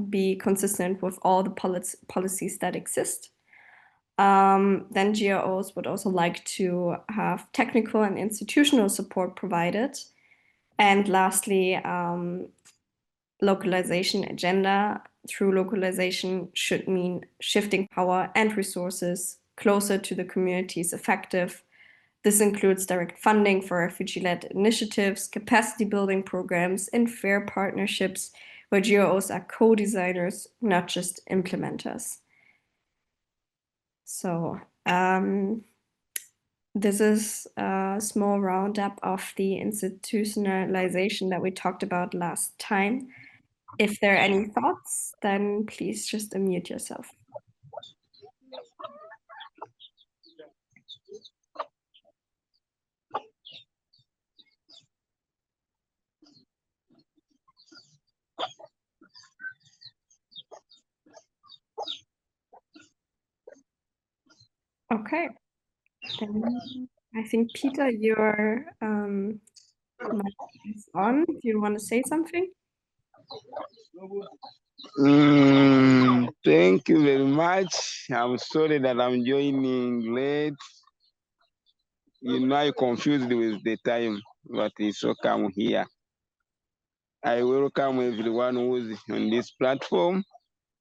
be consistent with all the policies that exist. Then GROs would also like to have technical and institutional support provided. And lastly, localization agenda through localization should mean shifting power and resources closer to the communities affected. This includes direct funding for refugee-led initiatives, capacity building programs, and fair partnerships where GROs are co-designers, not just implementers. So this is a small roundup of the institutionalization that we talked about last time. If there are any thoughts, then please just unmute yourself. Okay, then I think Peter, your mic is on. Do you want to say something? Thank you very much. I'm sorry that I'm joining late. I confused with the time, but it's okay. I'm here. I welcome everyone who's on this platform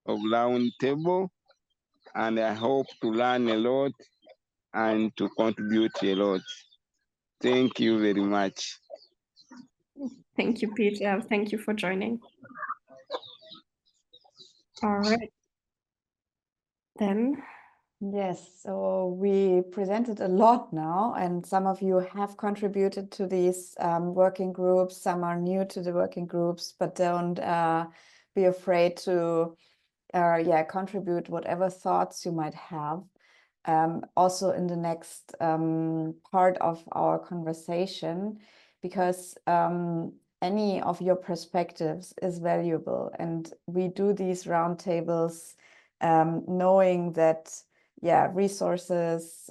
of Roundtable, and I hope to learn a lot and to contribute a lot. Thank you very much. Thank you, Peter. Thank you for joining. All right. Then. Yes, so we presented a lot now, and some of you have contributed to these working groups. Some are new to the working groups, but don't be afraid to contribute whatever thoughts you might have. Also in the next part of our conversation, because any of your perspectives is valuable, and we do these roundtables knowing that resources,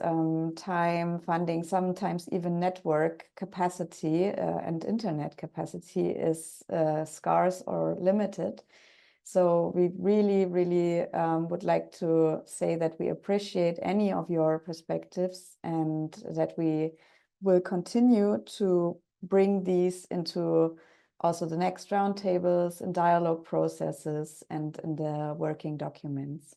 time, funding, sometimes even network capacity and internet capacity is scarce or limited. So we really, really would like to say that we appreciate any of your perspectives, and that we will continue to bring these into also the next roundtables and dialogue processes and in the working documents.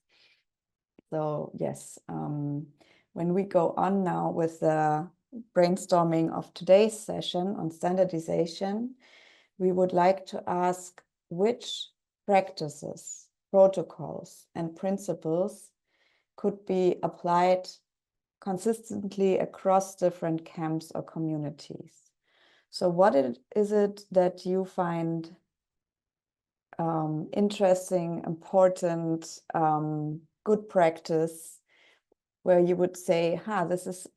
So yes, when we go on now with the brainstorming of today's session on standardization, we would like to ask which practices, protocols, and principles could be applied consistently across different camps or communities. So what is it that you find interesting, important, good practice, where you would say, this is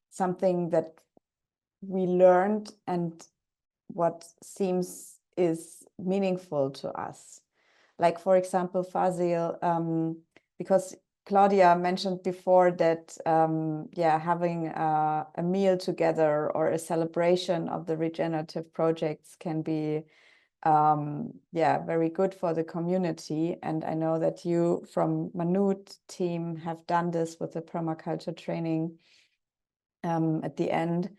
something that we learned and what seems is meaningful to us? Like, for example, Fazil, because Claudia mentioned before that having a meal together or a celebration of the regenerative projects can be very good for the community. And I know that you from Manut team have done this with the permaculture training at the end.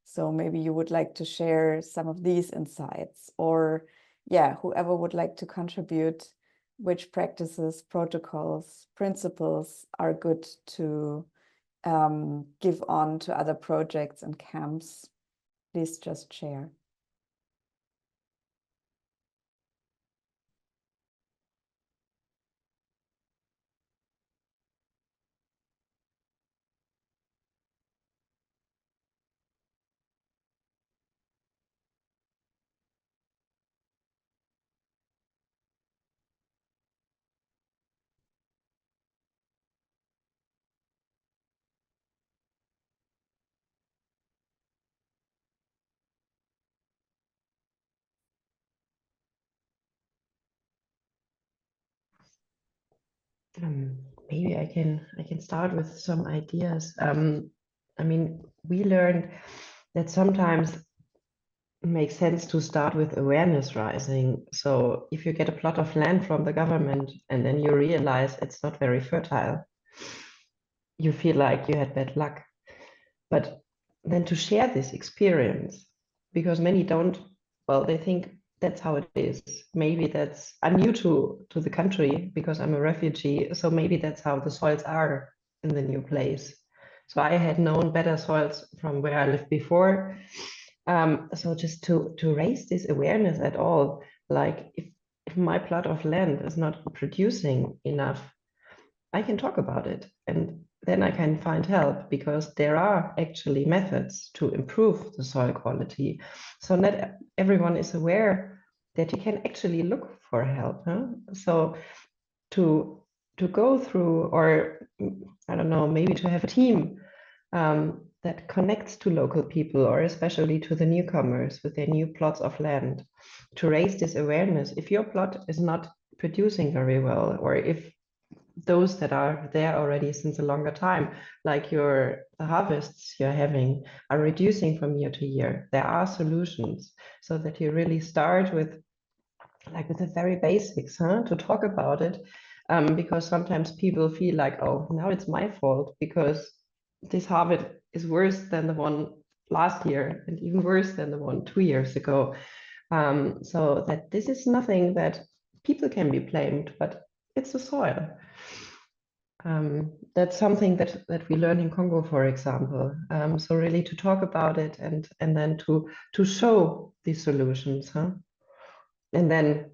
So maybe you would like to share some of these insights, or whoever would like to contribute, which practices, protocols, principles are good to give on to other projects and camps. Please just share. maybe I can start with some ideas. I mean, we learned that sometimes it makes sense to start with awareness raising. So if you get a plot of land from the government and then you realize it's not very fertile, you feel like you had bad luck. But then to share this experience, because many don't, well, they think that's how it is. Maybe I'm new to the country because I'm a refugee. So maybe that's how the soils are in the new place. So I had known better soils from where I lived before. So just to raise this awareness at all, like if my plot of land is not producing enough, I can talk about it and then I can find help because there are actually methods to improve the soil quality. So not everyone is aware that you can actually look for help. Huh? So to go through, or I don't know, maybe to have a team that connects to local people or especially to the newcomers with their new plots of land, to raise this awareness. If your plot is not producing very well, or if those that are there already since a longer time, like the harvests you're having are reducing from year to year, there are solutions, so that you really start with the very basics, to talk about it, because sometimes people feel like, oh, now it's my fault because this harvest is worse than the one last year and even worse than the one 2 years ago. So that this is nothing that people can be blamed, but it's the soil. That's something that we learn in Congo, for example. So really to talk about it and then to show these solutions, and then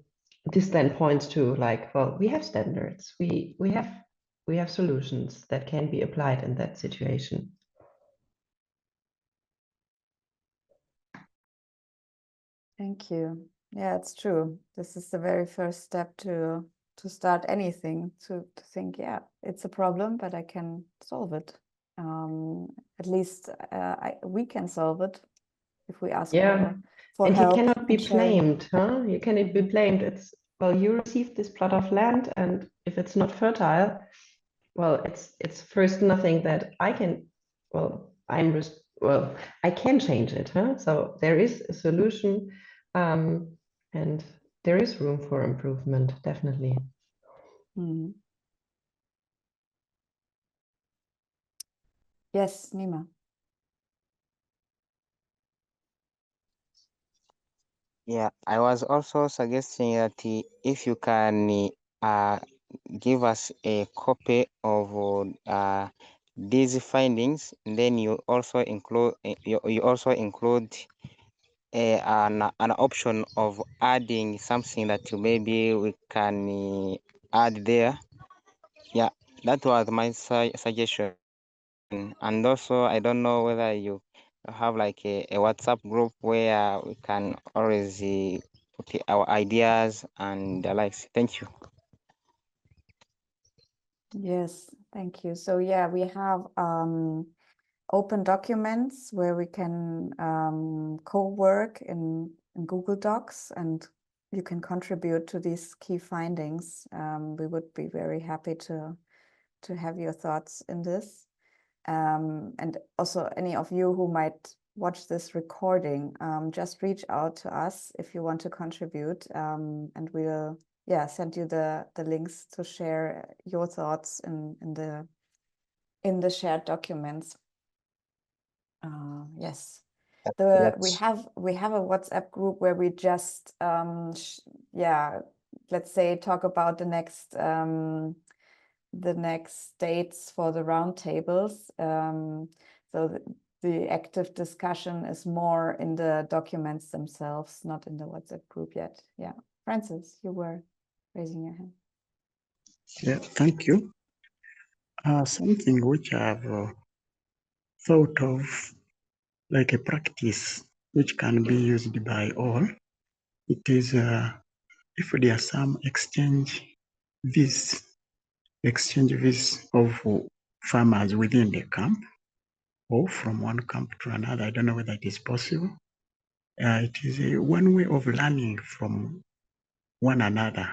this then points to like, well, we have standards, we have solutions that can be applied in that situation. Thank you. Yeah, it's true. This is the very first step to start anything, to think, yeah, it's a problem, but I can solve it. At least we can solve it if we ask for and help. You cannot be blamed, You cannot be blamed. It's, well, you received this plot of land, and if it's not fertile, well, it's first nothing that I can, well, I can change it, So there is a solution, and there is room for improvement, definitely. Mm. Yes, Nima. Yeah, I was also suggesting that if you can give us a copy of these findings, then you also include an option of adding something that maybe we can add there. Yeah, that was my suggestion. And also, I don't know whether you have like a WhatsApp group where we can always put our ideas and the likes. Thank you. Yes, thank you. So yeah, we have open documents where we can co-work in Google Docs, and you can contribute to these key findings. We would be very happy to have your thoughts in this. And also any of you who might watch this recording, just reach out to us if you want to contribute, and we'll send you the links to share your thoughts in the shared documents. Yes. We have a WhatsApp group where we just let's say talk about the next dates for the roundtables. So the active discussion is more in the documents themselves, not in the WhatsApp group yet. Yeah, Francis, you were raising your hand. Yeah, thank you. Something which I've thought of, like a practice which can be used by all, it is if there are some exchange vis of farmers within the camp or from one camp to another. I don't know whether it is possible. It is one way of learning from one another.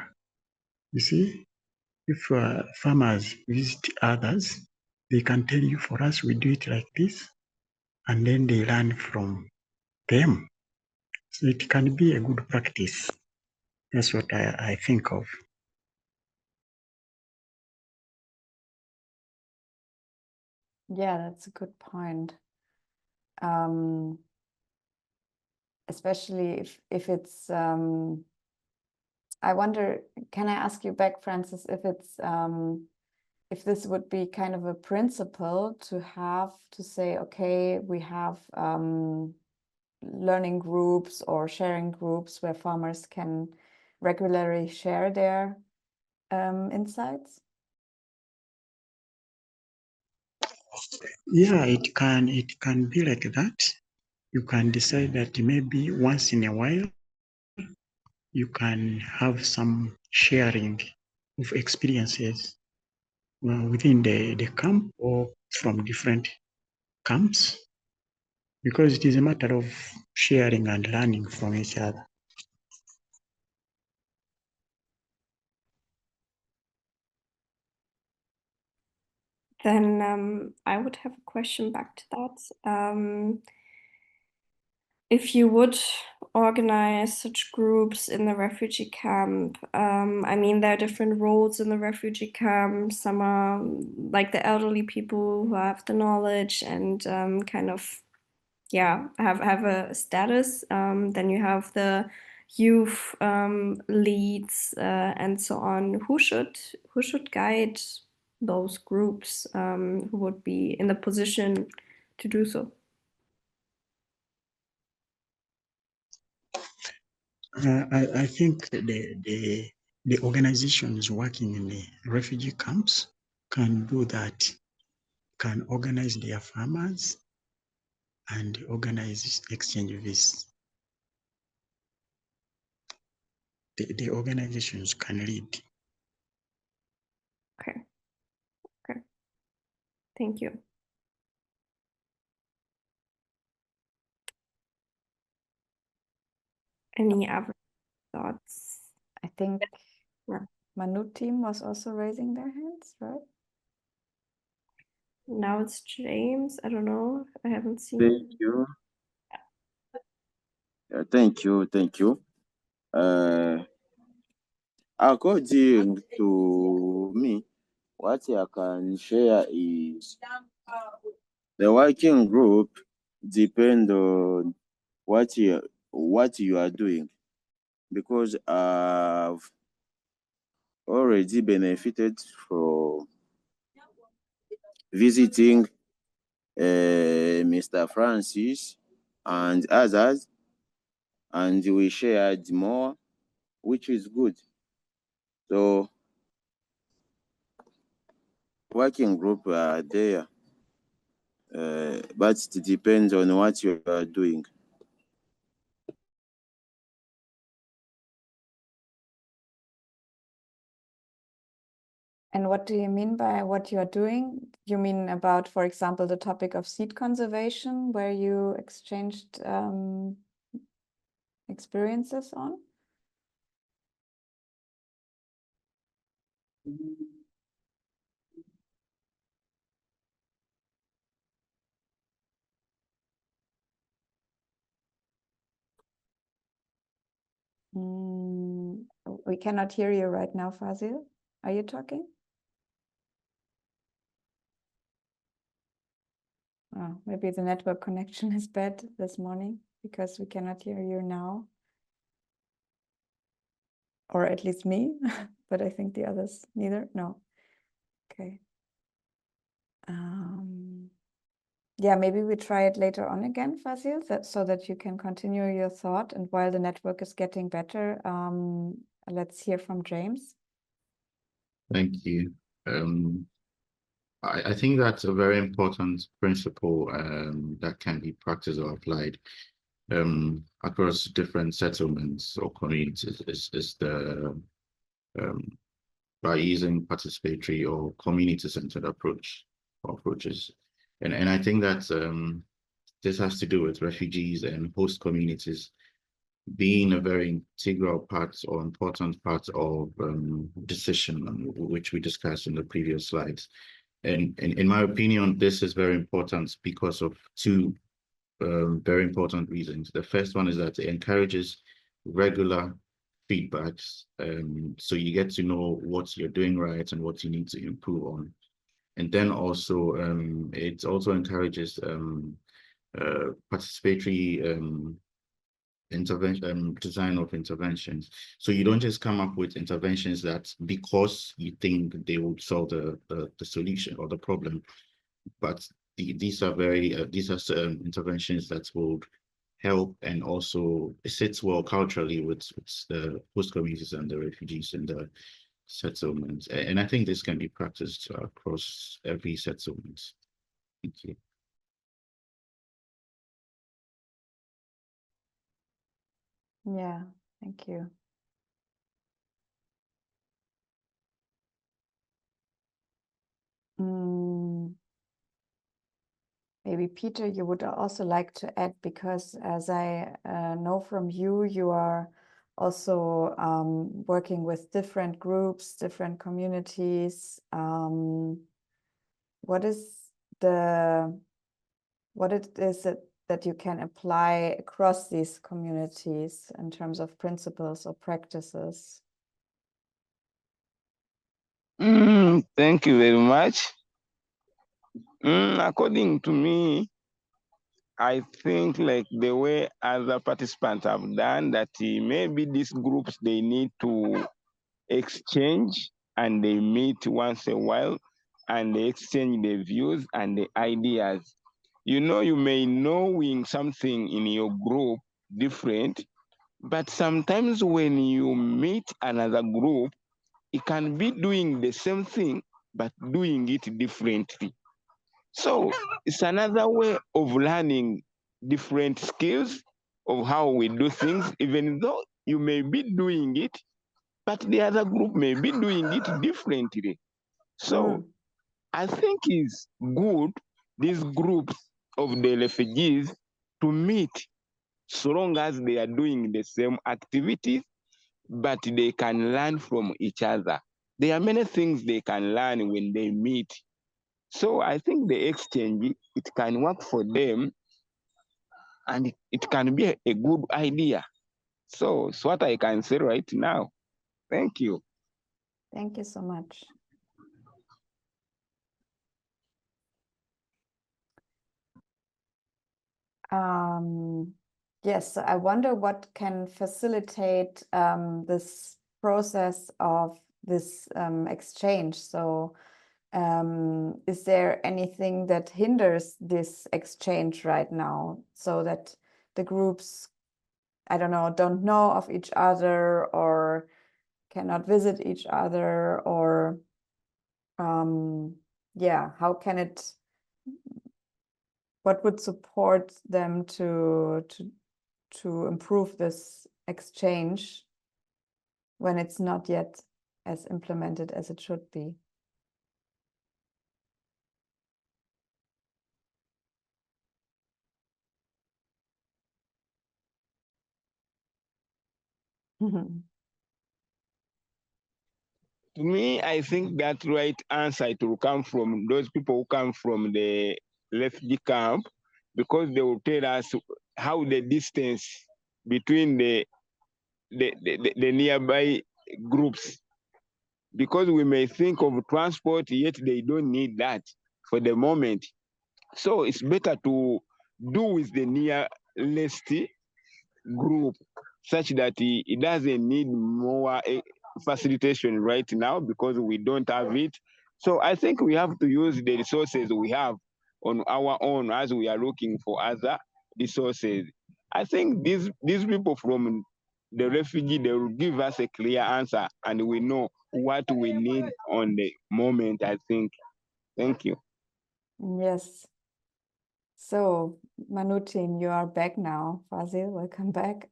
You see, If farmers visit others, they can tell you, for us, we do it like this, and then they learn from them. So it can be a good practice. That's what I think of. Yeah, that's a good point. Especially if it's, I wonder, can I ask you back, Francis, if it's, if this would be kind of a principle to have to say, okay, we have learning groups or sharing groups where farmers can regularly share their insights? Yeah, it can be like that. You can decide that maybe once in a while you can have some sharing of experiences within the camp or from different camps, because it is a matter of sharing and learning from each other. Then I would have a question back to that. If you would organize such groups in the refugee camp, I mean, there are different roles in the refugee camp. Some are like the elderly people who have the knowledge and kind of, yeah, have a status. Then you have the youth leads and so on. Who should guide those groups? Who would be in the position to do so? I think the organizations working in the refugee camps can do that, can organize their farmers and organize exchange visits. The organizations can lead. Okay. Okay. Thank you. Any other thoughts? I think Yeah. Manu team was also raising their hands, right? Now it's James. I don't know. I haven't seen. Thank you. Thank you. Thank you. According to me, what I can share is the working group depend on what you are doing, because I've already benefited from visiting Mr. Francis and others, and we shared more, which is good. So working group are there, but it depends on what you are doing. And what do you mean by what you are doing? You mean about, for example, the topic of seed conservation, where you exchanged experiences on? We cannot hear you right now, Fazil. Are you talking? Oh, maybe the network connection is bad this morning because we cannot hear you now. Or at least me, but I think the others neither. No. Okay. Yeah, maybe we try it later on again, Fazil, so that you can continue your thought. And while the network is getting better, let's hear from James. Thank you. I think that's a very important principle that can be practiced or applied across different settlements or communities is the by using participatory or community-centered approaches. And I think that this has to do with refugees and host communities being a very integral part or important part of decision, which we discussed in the previous slides. And in my opinion, this is very important because of two very important reasons. The first one is that it encourages regular feedbacks, so you get to know what you're doing right and what you need to improve on. And then also, it also encourages participatory intervention, design of interventions. So you don't just come up with interventions that because you think they will solve the solution or the problem, but these are interventions that will help and also it sits well culturally with the host communities and the refugees and the settlements. And I think this can be practiced across every settlement. Thank you. Yeah, thank you. Maybe Peter, you would also like to add, because as I know from you, you are also working with different groups, different communities. What is it that you can apply across these communities in terms of principles or practices? Thank you very much. According to me, I think like the way other participants have done, that maybe these groups, they need to exchange and they meet once a while and they exchange their views and the ideas. You know, you may knowing something in your group different, but sometimes when you meet another group, it can be doing the same thing, but doing it differently. So it's another way of learning different skills of how we do things, even though you may be doing it, but the other group may be doing it differently. So I think it's good, these groups of the refugees, to meet so long as they are doing the same activities, but they can learn from each other. There are many things they can learn when they meet. So I think the exchange, it can work for them and it can be a good idea. So it's what I can say right now. Thank you. Thank you so much. Yes, I wonder what can facilitate this process of this exchange. So is there anything that hinders this exchange right now, so that the groups, I don't know of each other or cannot visit each other, or yeah, how can it, what would support them to improve this exchange when it's not yet as implemented as it should be? To me, I think that right answer, it will come from those people who come from the refugee camp, because they will tell us how the distance between the nearby groups, because we may think of transport, yet they don't need that for the moment. So it's better to do with the nearest group, such that it doesn't need more facilitation right now, because we don't have it. So I think we have to use the resources we have on our own as we are looking for other resources. I think these people from the refugee, they will give us a clear answer and we know what we need on the moment, I think. Thank you. Yes. So Manutin, you are back now. Fazil, welcome back.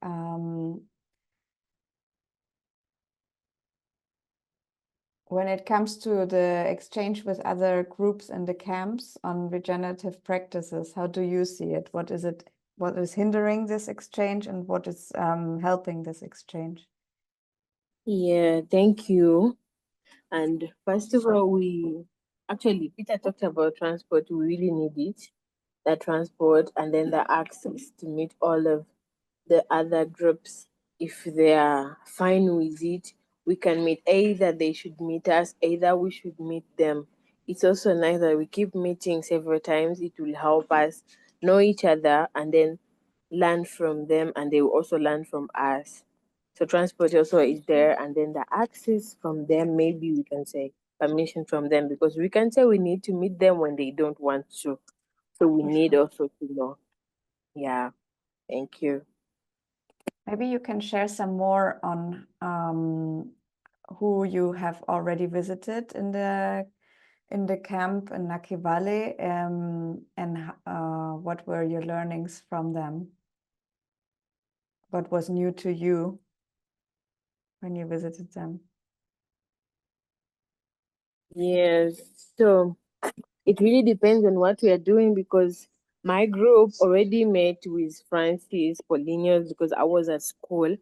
When it comes to the exchange with other groups in the camps on regenerative practices, how do you see it? What is it what is hindering this exchange and what is helping this exchange? Yeah, thank you. And first of all, Peter talked about transport. We really need it, the transport, and then the access to meet all of the other groups. If they are fine with it, we can meet. Either they should meet us, either we should meet them. It's also nice that we keep meeting several times. It will help us know each other and then learn from them, and they will also learn from us. So transport also is there, and then the access from them, maybe we can say permission from them, because we can say we need to meet them when they don't want to. So we need also to know. Yeah, thank you. Maybe you can share some more on who you have already visited in the camp in Nakivale, and what were your learnings from them? What was new to you when you visited them? Yes, so it really depends on what we are doing, because my group already met with Francis Polinius because I was at school,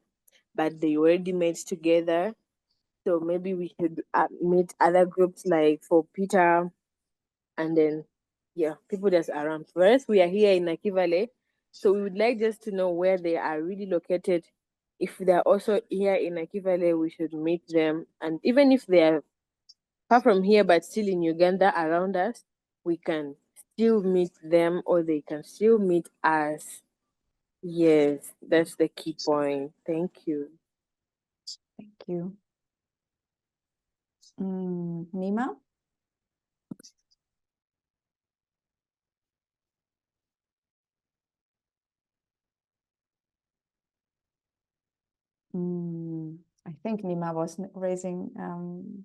but they already met together. So maybe we should meet other groups like for Peter, and then people that's around. Whereas we are here in Nakivale, so we would like just to know where they are really located. If they're also here in Nakivale, we should meet them. And even if they are far from here but still in Uganda around us, we can still meet them, or they can still meet us. Yes, that's the key point. Thank you. Thank you. Nima? I think Nima was raising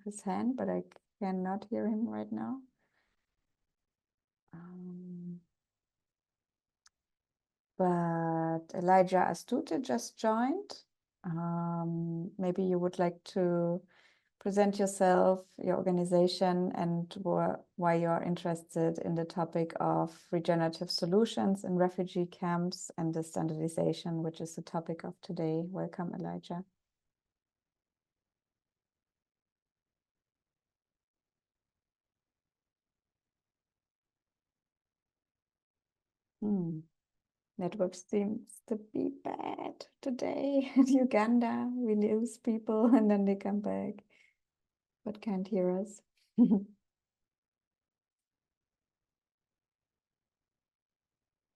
his hand, but I cannot hear him right now. But Elijah Astute just joined. Maybe you would like to present yourself, your organization, and why you are interested in the topic of regenerative solutions in refugee camps and the standardization, which is the topic of today. Welcome, Elijah. Network seems to be bad today in Uganda. We lose people and then they come back, but can't hear us.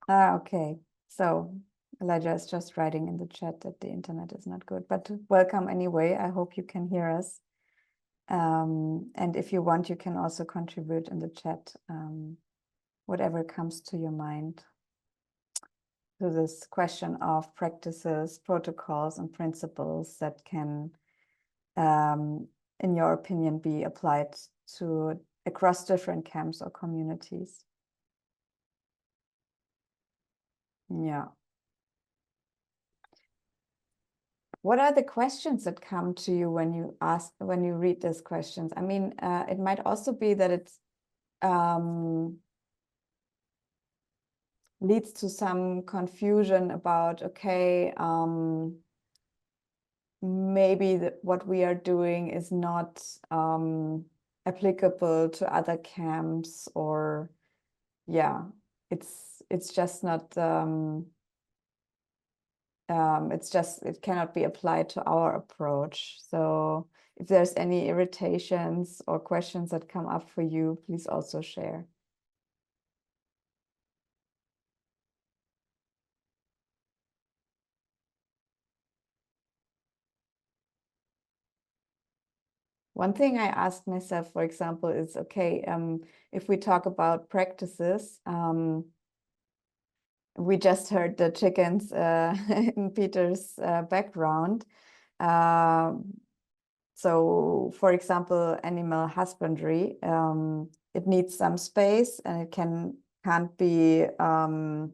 Okay. So Elijah is just writing in the chat that the internet is not good, but welcome anyway. I hope you can hear us. And if you want, you can also contribute in the chat, whatever comes to your mind. To this question of practices, protocols, and principles that can, in your opinion, be applied to across different camps or communities. Yeah. What are the questions that come to you when you read these questions? I mean, it might also be that it leads to some confusion about, okay, maybe what we are doing is not applicable to other camps, or it's just not it cannot be applied to our approach. So if there's any irritations or questions that come up for you, please also share. One thing I asked myself, for example, is, okay, if we talk about practices, we just heard the chickens in Peter's background. So, for example, animal husbandry, it needs some space, and it can't be done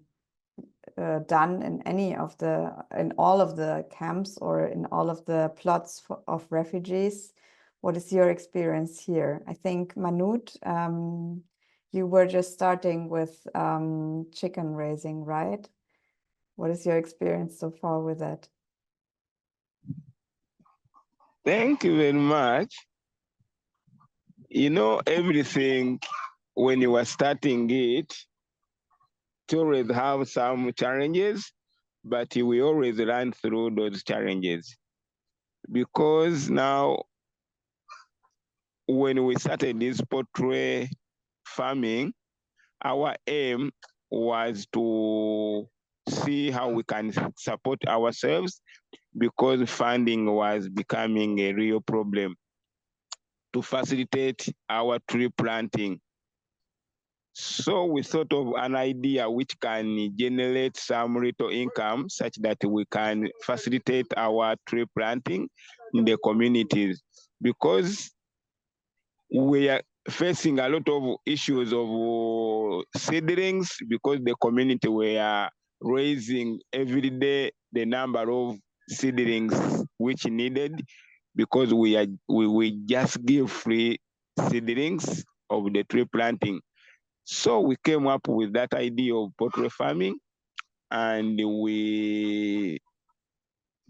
in all of the camps or in all of the plots of refugees. What is your experience here? I think Manut, you were just starting with chicken raising, right? What is your experience so far with that? Thank you very much. You know, everything, when you are starting it, you always have some challenges, but you will always run through those challenges. Because now, when we started this poultry farming, our aim was to see how we can support ourselves, because funding was becoming a real problem, to facilitate our tree planting. So we thought of an idea which can generate some little income such that we can facilitate our tree planting in the communities, because we are facing a lot of issues of seedlings, because the community were raising every day the number of seedlings which needed, because we just give free seedlings of the tree planting. So we came up with that idea of poultry farming, and we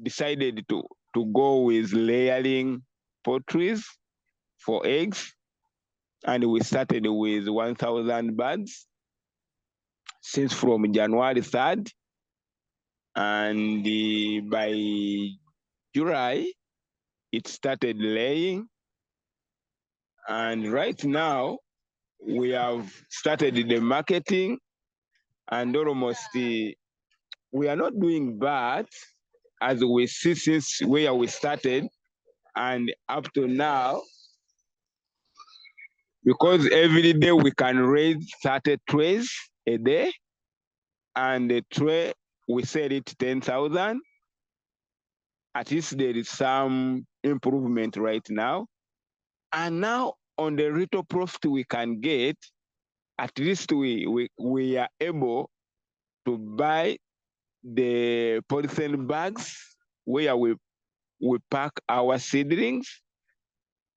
decided to go with layering poultry for eggs. And we started with 1,000 birds since from January 3rd. And by July, it started laying. And right now, we have started the marketing, and almost we are not doing bad as we see since where we started and up to now, because every day we can raise 30 trays a day, and the tray we sell it 10,000. At least there is some improvement right now. And now on the little profit we can get, at least we are able to buy the polythene bags where we pack our seedlings,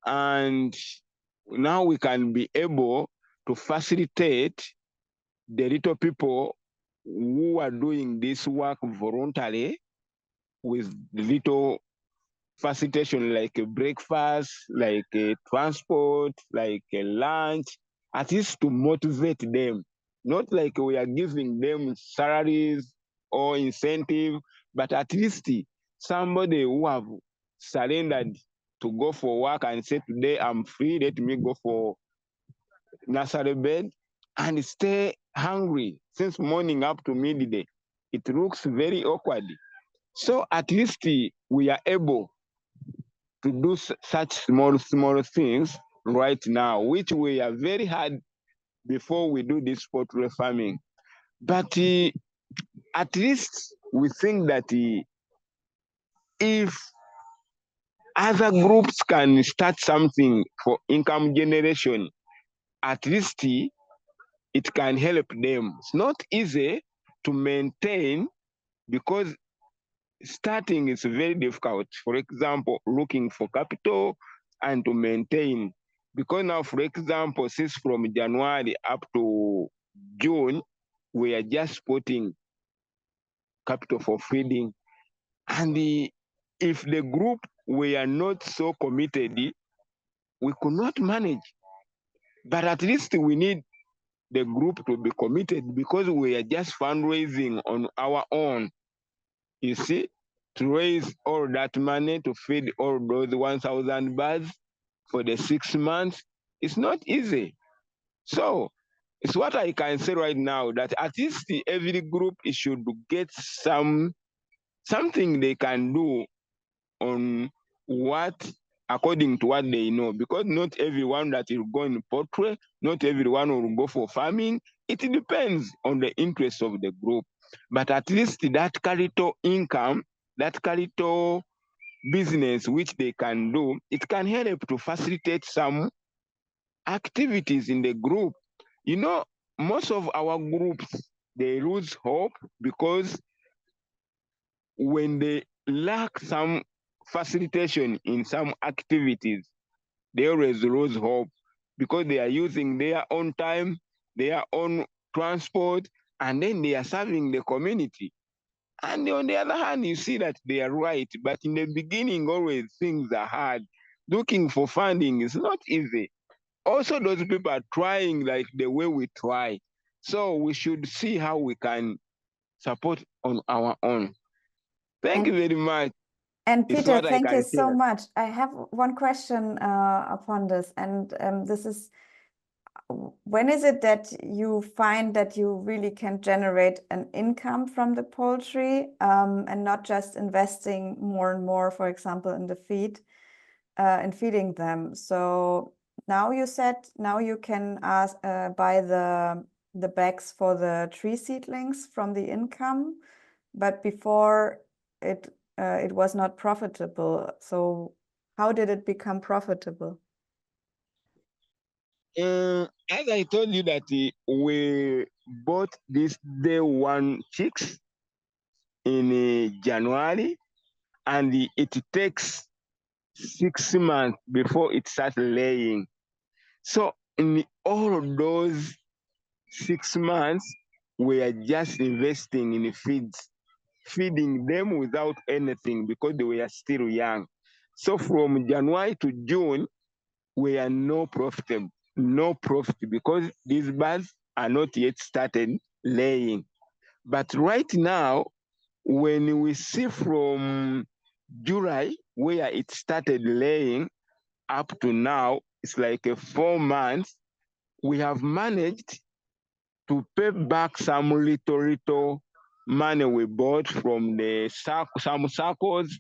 and now we can be able to facilitate the little people who are doing this work voluntarily with little facilitation, like a breakfast, like a transport, like a lunch, at least to motivate them. Not like we are giving them salaries or incentive, but at least somebody who have surrendered to go for work and say, today I'm free, let me go for nursery bed and stay hungry since morning up to midday. It looks very awkward. So at least we are able to do such small things right now, which we are very hard before we do this poultry farming. But at least we think that if other groups can start something for income generation, at least it can help them. It's not easy to maintain, because starting is very difficult. For example, looking for capital and to maintain. Because now, for example, since from January up to June, we are just putting capital for feeding. And if the group were not so committed, we could not manage. But at least we need the group to be committed, because we are just fundraising on our own. You see, to raise all that money to feed all those 1,000 birds for the 6 months, it's not easy. So it's what I can say right now, that at least every group should get something they can do on what, according to what they know, because not everyone that will go in poultry, not everyone will go for farming. It depends on the interest of the group. But at least that little income, that little business which they can do, it can help to facilitate some activities in the group. You know, most of our groups, they lose hope, because when they lack some facilitation in some activities, they always lose hope, because they are using their own time, their own transport, and then they are serving the community. And on the other hand, you see that they are right. But in the beginning, always things are hard. Looking for funding is not easy. Also, those people are trying like the way we try. So we should see how we can support on our own. Thank you very much. And It's Peter, what I thank can you so share. much. I have one question upon this, and this is, when is it that you find that you really can generate an income from the poultry and not just investing more and more, for example, in the feed and feeding them? So now you said now you can buy the bags for the tree seedlings from the income, but before it was not profitable. So how did it become profitable? As I told you that we bought this day one chicks in January, and it takes 6 months before it starts laying. So in all of those 6 months, we are just investing in feeds, feeding them without anything because they were still young. So from January to June, we are no profit because these birds are not yet started laying. But right now, when we see from July where it started laying up to now, it's like 4 months, we have managed to pay back some little money we bought from some circles,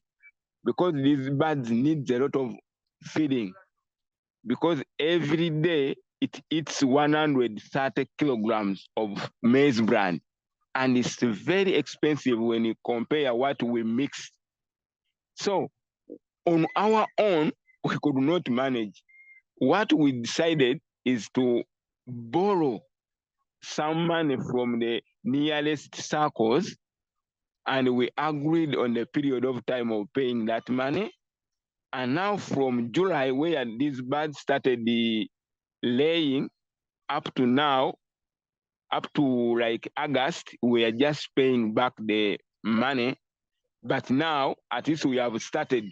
because these birds need a lot of feeding, because every day it eats 130 kilograms of maize bran, and it's very expensive when you compare what we mix. So on our own, we could not manage. What we decided is to borrow some money from the nearest circles, and we agreed on the period of time of paying that money. And now from July, where these birds started the laying, up to now, up to like August, we are just paying back the money. But now, at least we have started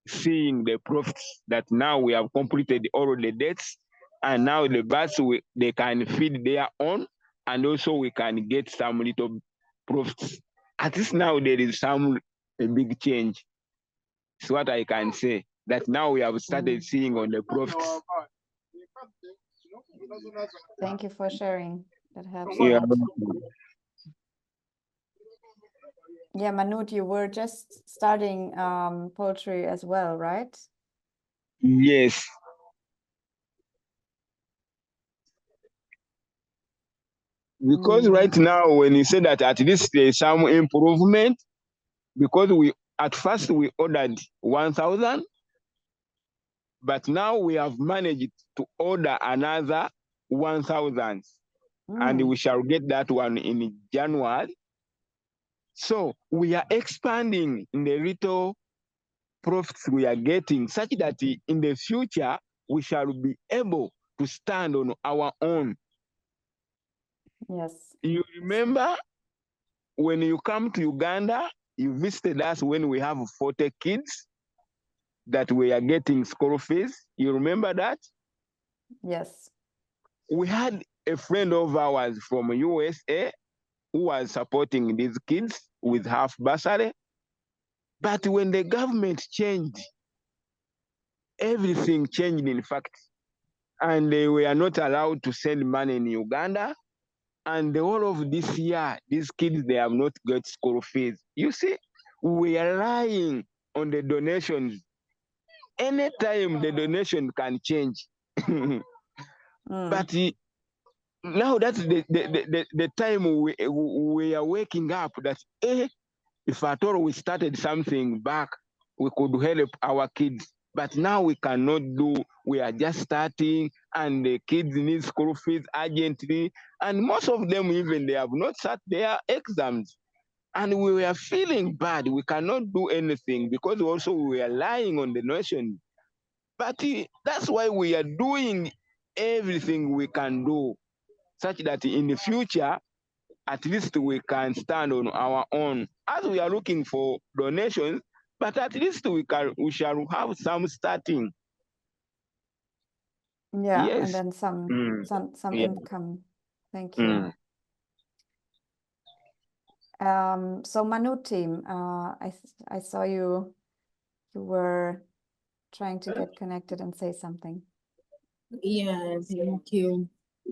seeing the profits, that now we have completed all the debts, and now the birds, they can feed their own, and also we can get some little profits. At least now there is a big change. It's what I can say, that now we have started seeing on the profits. Thank you for sharing. That helps a Yeah. lot. Yeah, Manut, you were just starting poultry as well, right? Yes. Because right now, when you say that at least there's some improvement, because at first we ordered 1,000, but now we have managed to order another 1,000, and we shall get that one in January. So we are expanding in the little profits we are getting, such that in the future we shall be able to stand on our own. Yes. You remember when you come to Uganda, you visited us when we have 40 kids that we are getting school fees. You remember that? Yes. We had a friend of ours from USA who was supporting these kids with half bursary. But when the government changed, everything changed, in fact. And they were not allowed to send money in Uganda. And the whole of this year, these kids, they have not got school fees. You see, we are relying on the donations. Anytime the donation can change. But now that's the time we are waking up, that if at all we started something back, we could help our kids. But now we cannot do. We are just starting, and the kids need school fees urgently. And most of them, even, they have not sat their exams. And we were feeling bad. We cannot do anything because also we are relying on the nation. But that's why we are doing everything we can do, such that in the future, at least we can stand on our own. As we are looking for donations, but at least we shall have some starting. Yeah, Yes. and then some Yeah. income. Thank you. So Manu team, I saw you were trying to get connected and say something. Yeah, thank you.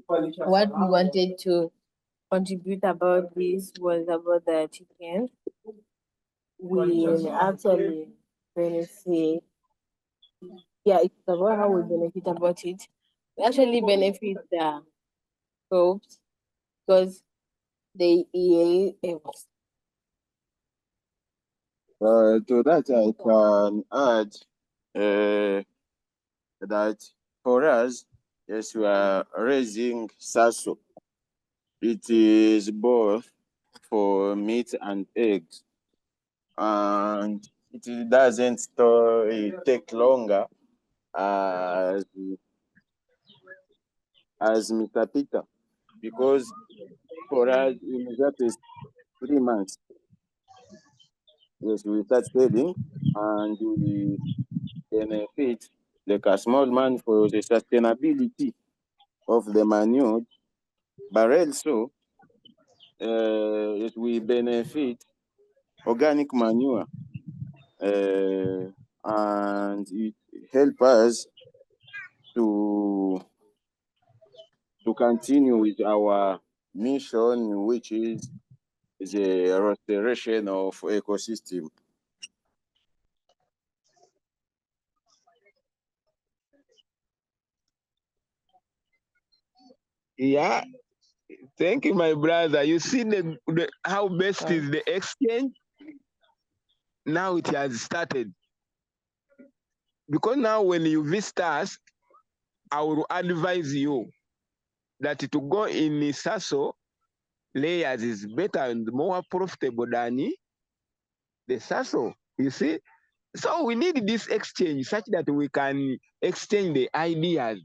What we wanted to contribute about this was about the chicken. We actually benefit. Yeah, it's about how we benefit about it. We actually benefit the crops because they eat. To that, I can add that for us, yes, we are raising sasso. It is both for meat and eggs, and it doesn't take longer as Mr. Peter, because for us in just 3 months, yes, we start selling and we benefit like a small man for the sustainability of the manure, but also we benefit organic manure and it help us to continue with our mission, which is the restoration of ecosystem. Yeah. Thank you, my brother. You see how best is the exchange? Now it has started. Because now when you visit us, I will advise you that to go in the sasso layers is better and more profitable than the sasso. You see? So we need this exchange such that we can exchange the ideas.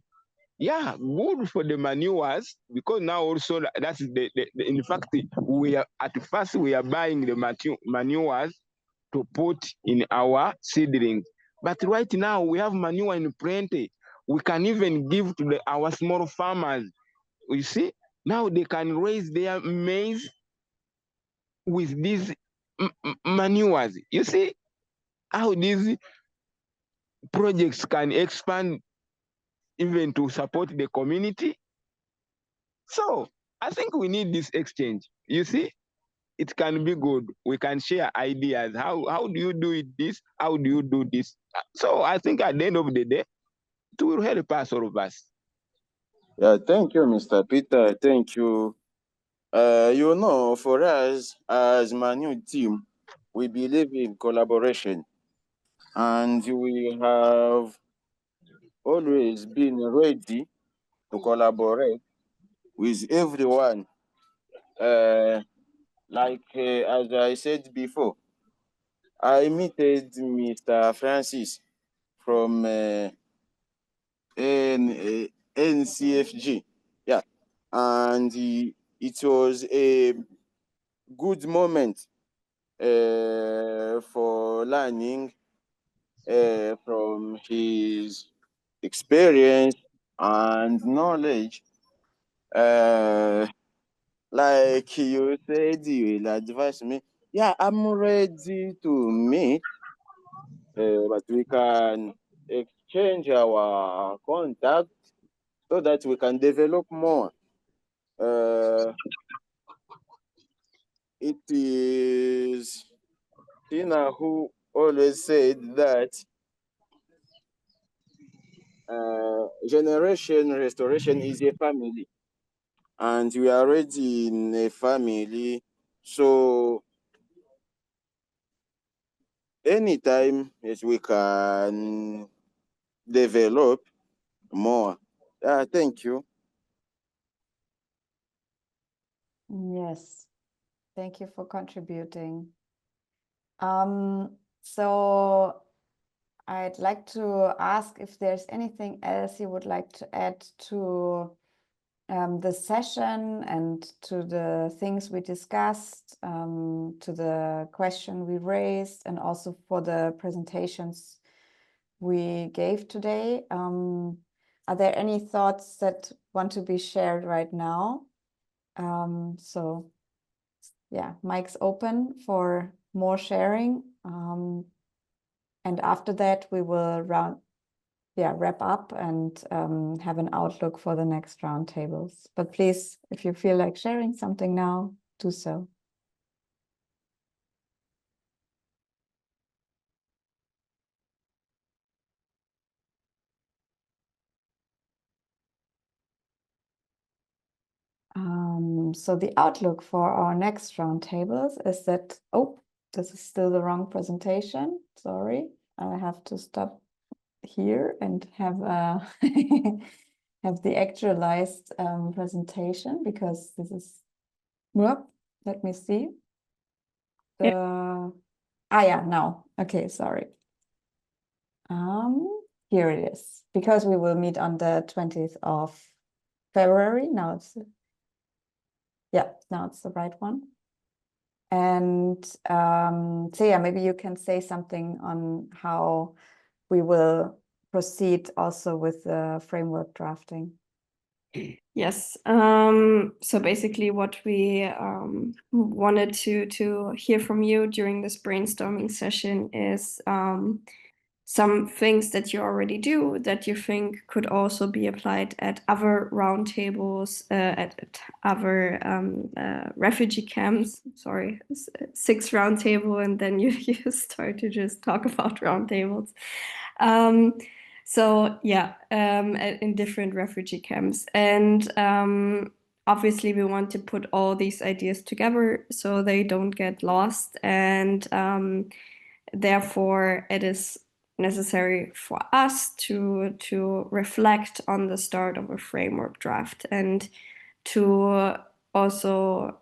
Yeah, good for the manures because now also that's in fact we are at first we are buying the manures to put in our seedlings. But right now we have manure in plenty. We can even give to our small farmers. You see, now they can raise their maize with these manures. You see how these projects can expand even to support the community. So I think we need this exchange. You see, it can be good. We can share ideas. How do you do it this? How do you do this? So I think at the end of the day, it will help us, all of us. Yeah, thank you, Mr. Peter. Thank you. You know, for us as Manu team, we believe in collaboration, and we have always been ready to collaborate with everyone. As I said before, I met Mr. Francis from NCFG. Yeah, and it was a good moment for learning from his experience and knowledge. Like you said, you will advise me. Yeah, I'm ready to meet, but we can exchange our contact so that we can develop more. It is Tina who always said that generation restoration is a family, and we are already in a family. So anytime yes, we can develop more. Thank you. Yes, thank you for contributing. So I'd like to ask if there's anything else you would like to add to the session and to the things we discussed, to the question we raised, and also for the presentations we gave today. Are there any thoughts that want to be shared right now? So yeah, mic's open for more sharing. And after that, we will wrap up and have an outlook for the next roundtables. But please, if you feel like sharing something now, do so. So the outlook for our next roundtables is that, oh, this is still the wrong presentation. Sorry, I have to stop here and have have the actualized presentation, because this is, well, let me see. Now. Okay, sorry. Here it is, because we will meet on the 20th of February. Now it's the right one. And so yeah, maybe you can say something on how we will proceed also with the framework drafting. Yes. So basically what we wanted to hear from you during this brainstorming session is some things that you already do that you think could also be applied at other roundtables, at other refugee camps. Sorry, 6 roundtable, and then you start to just talk about roundtables. So yeah, in different refugee camps. And obviously we want to put all these ideas together so they don't get lost. And therefore it is necessary for us to reflect on the start of a framework draft, and to also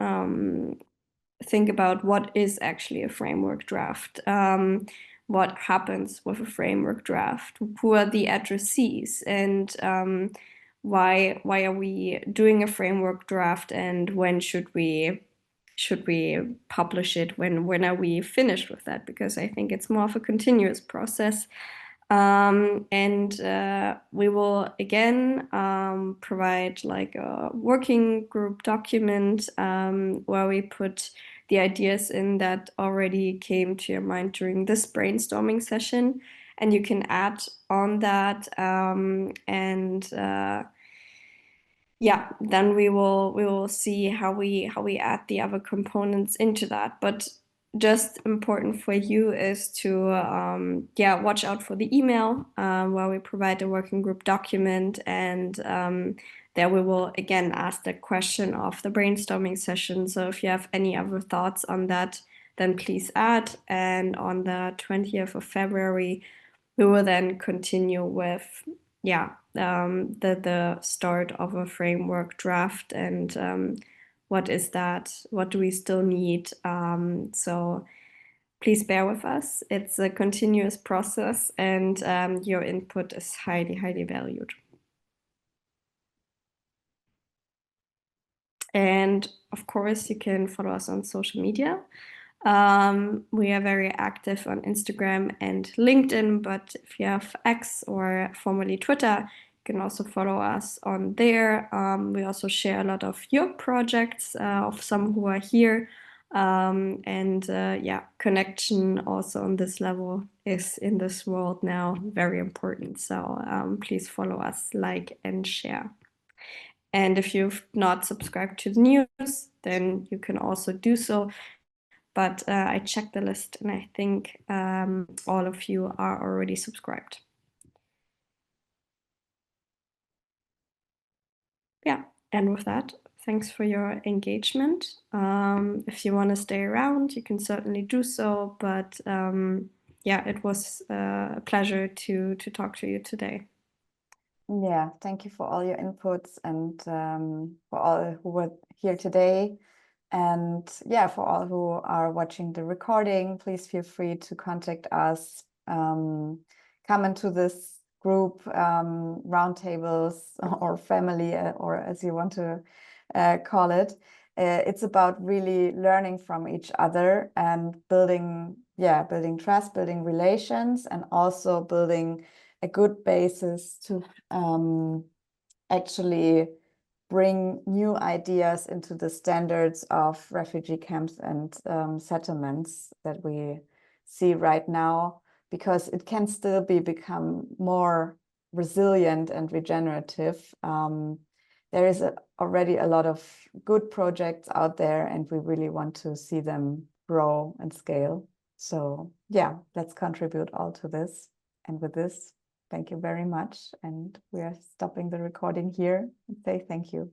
think about what is actually a framework draft. What happens with a framework draft? Who are the addressees? And why are we doing a framework draft? And when should we publish it? When are we finished with that? Because I think it's more of a continuous process. And we will again provide like a working group document where we put the ideas in that already came to your mind during this brainstorming session, and you can add on that, and yeah, then we will see how we add the other components into that. But just important for you is to watch out for the email where we provide a working group document, and there we will again ask the question of the brainstorming session. So if you have any other thoughts on that, then please add. And on the 20th of February, we will then continue with the start of a framework draft, and what is that? What do we still need? So please bear with us. It's a continuous process, and your input is highly, highly valued. And of course, you can follow us on social media. We are very active on Instagram and LinkedIn, but if you have X, or formerly Twitter, you can also follow us on there. We also share a lot of your projects, of some who are here. Connection also on this level is in this world now very important. So please follow us, like, and share. And if you've not subscribed to the news, then you can also do so. But I checked the list, and I think all of you are already subscribed. Yeah, and with that, thanks for your engagement. If you want to stay around, you can certainly do so. But it was a pleasure to talk to you today. Yeah, thank you for all your inputs, and for all who were here today. And yeah, for all who are watching the recording, please feel free to contact us. Come into this group roundtables or family, or as you want to call it. It's about really learning from each other and building trust, building relations, and also building a good basis to actually bring new ideas into the standards of refugee camps and settlements that we see right now, because it can still become more resilient and regenerative. There is already a lot of good projects out there, and we really want to see them grow and scale. So yeah, let's contribute all to this. And with this, thank you very much. And we are stopping the recording here and say thank you.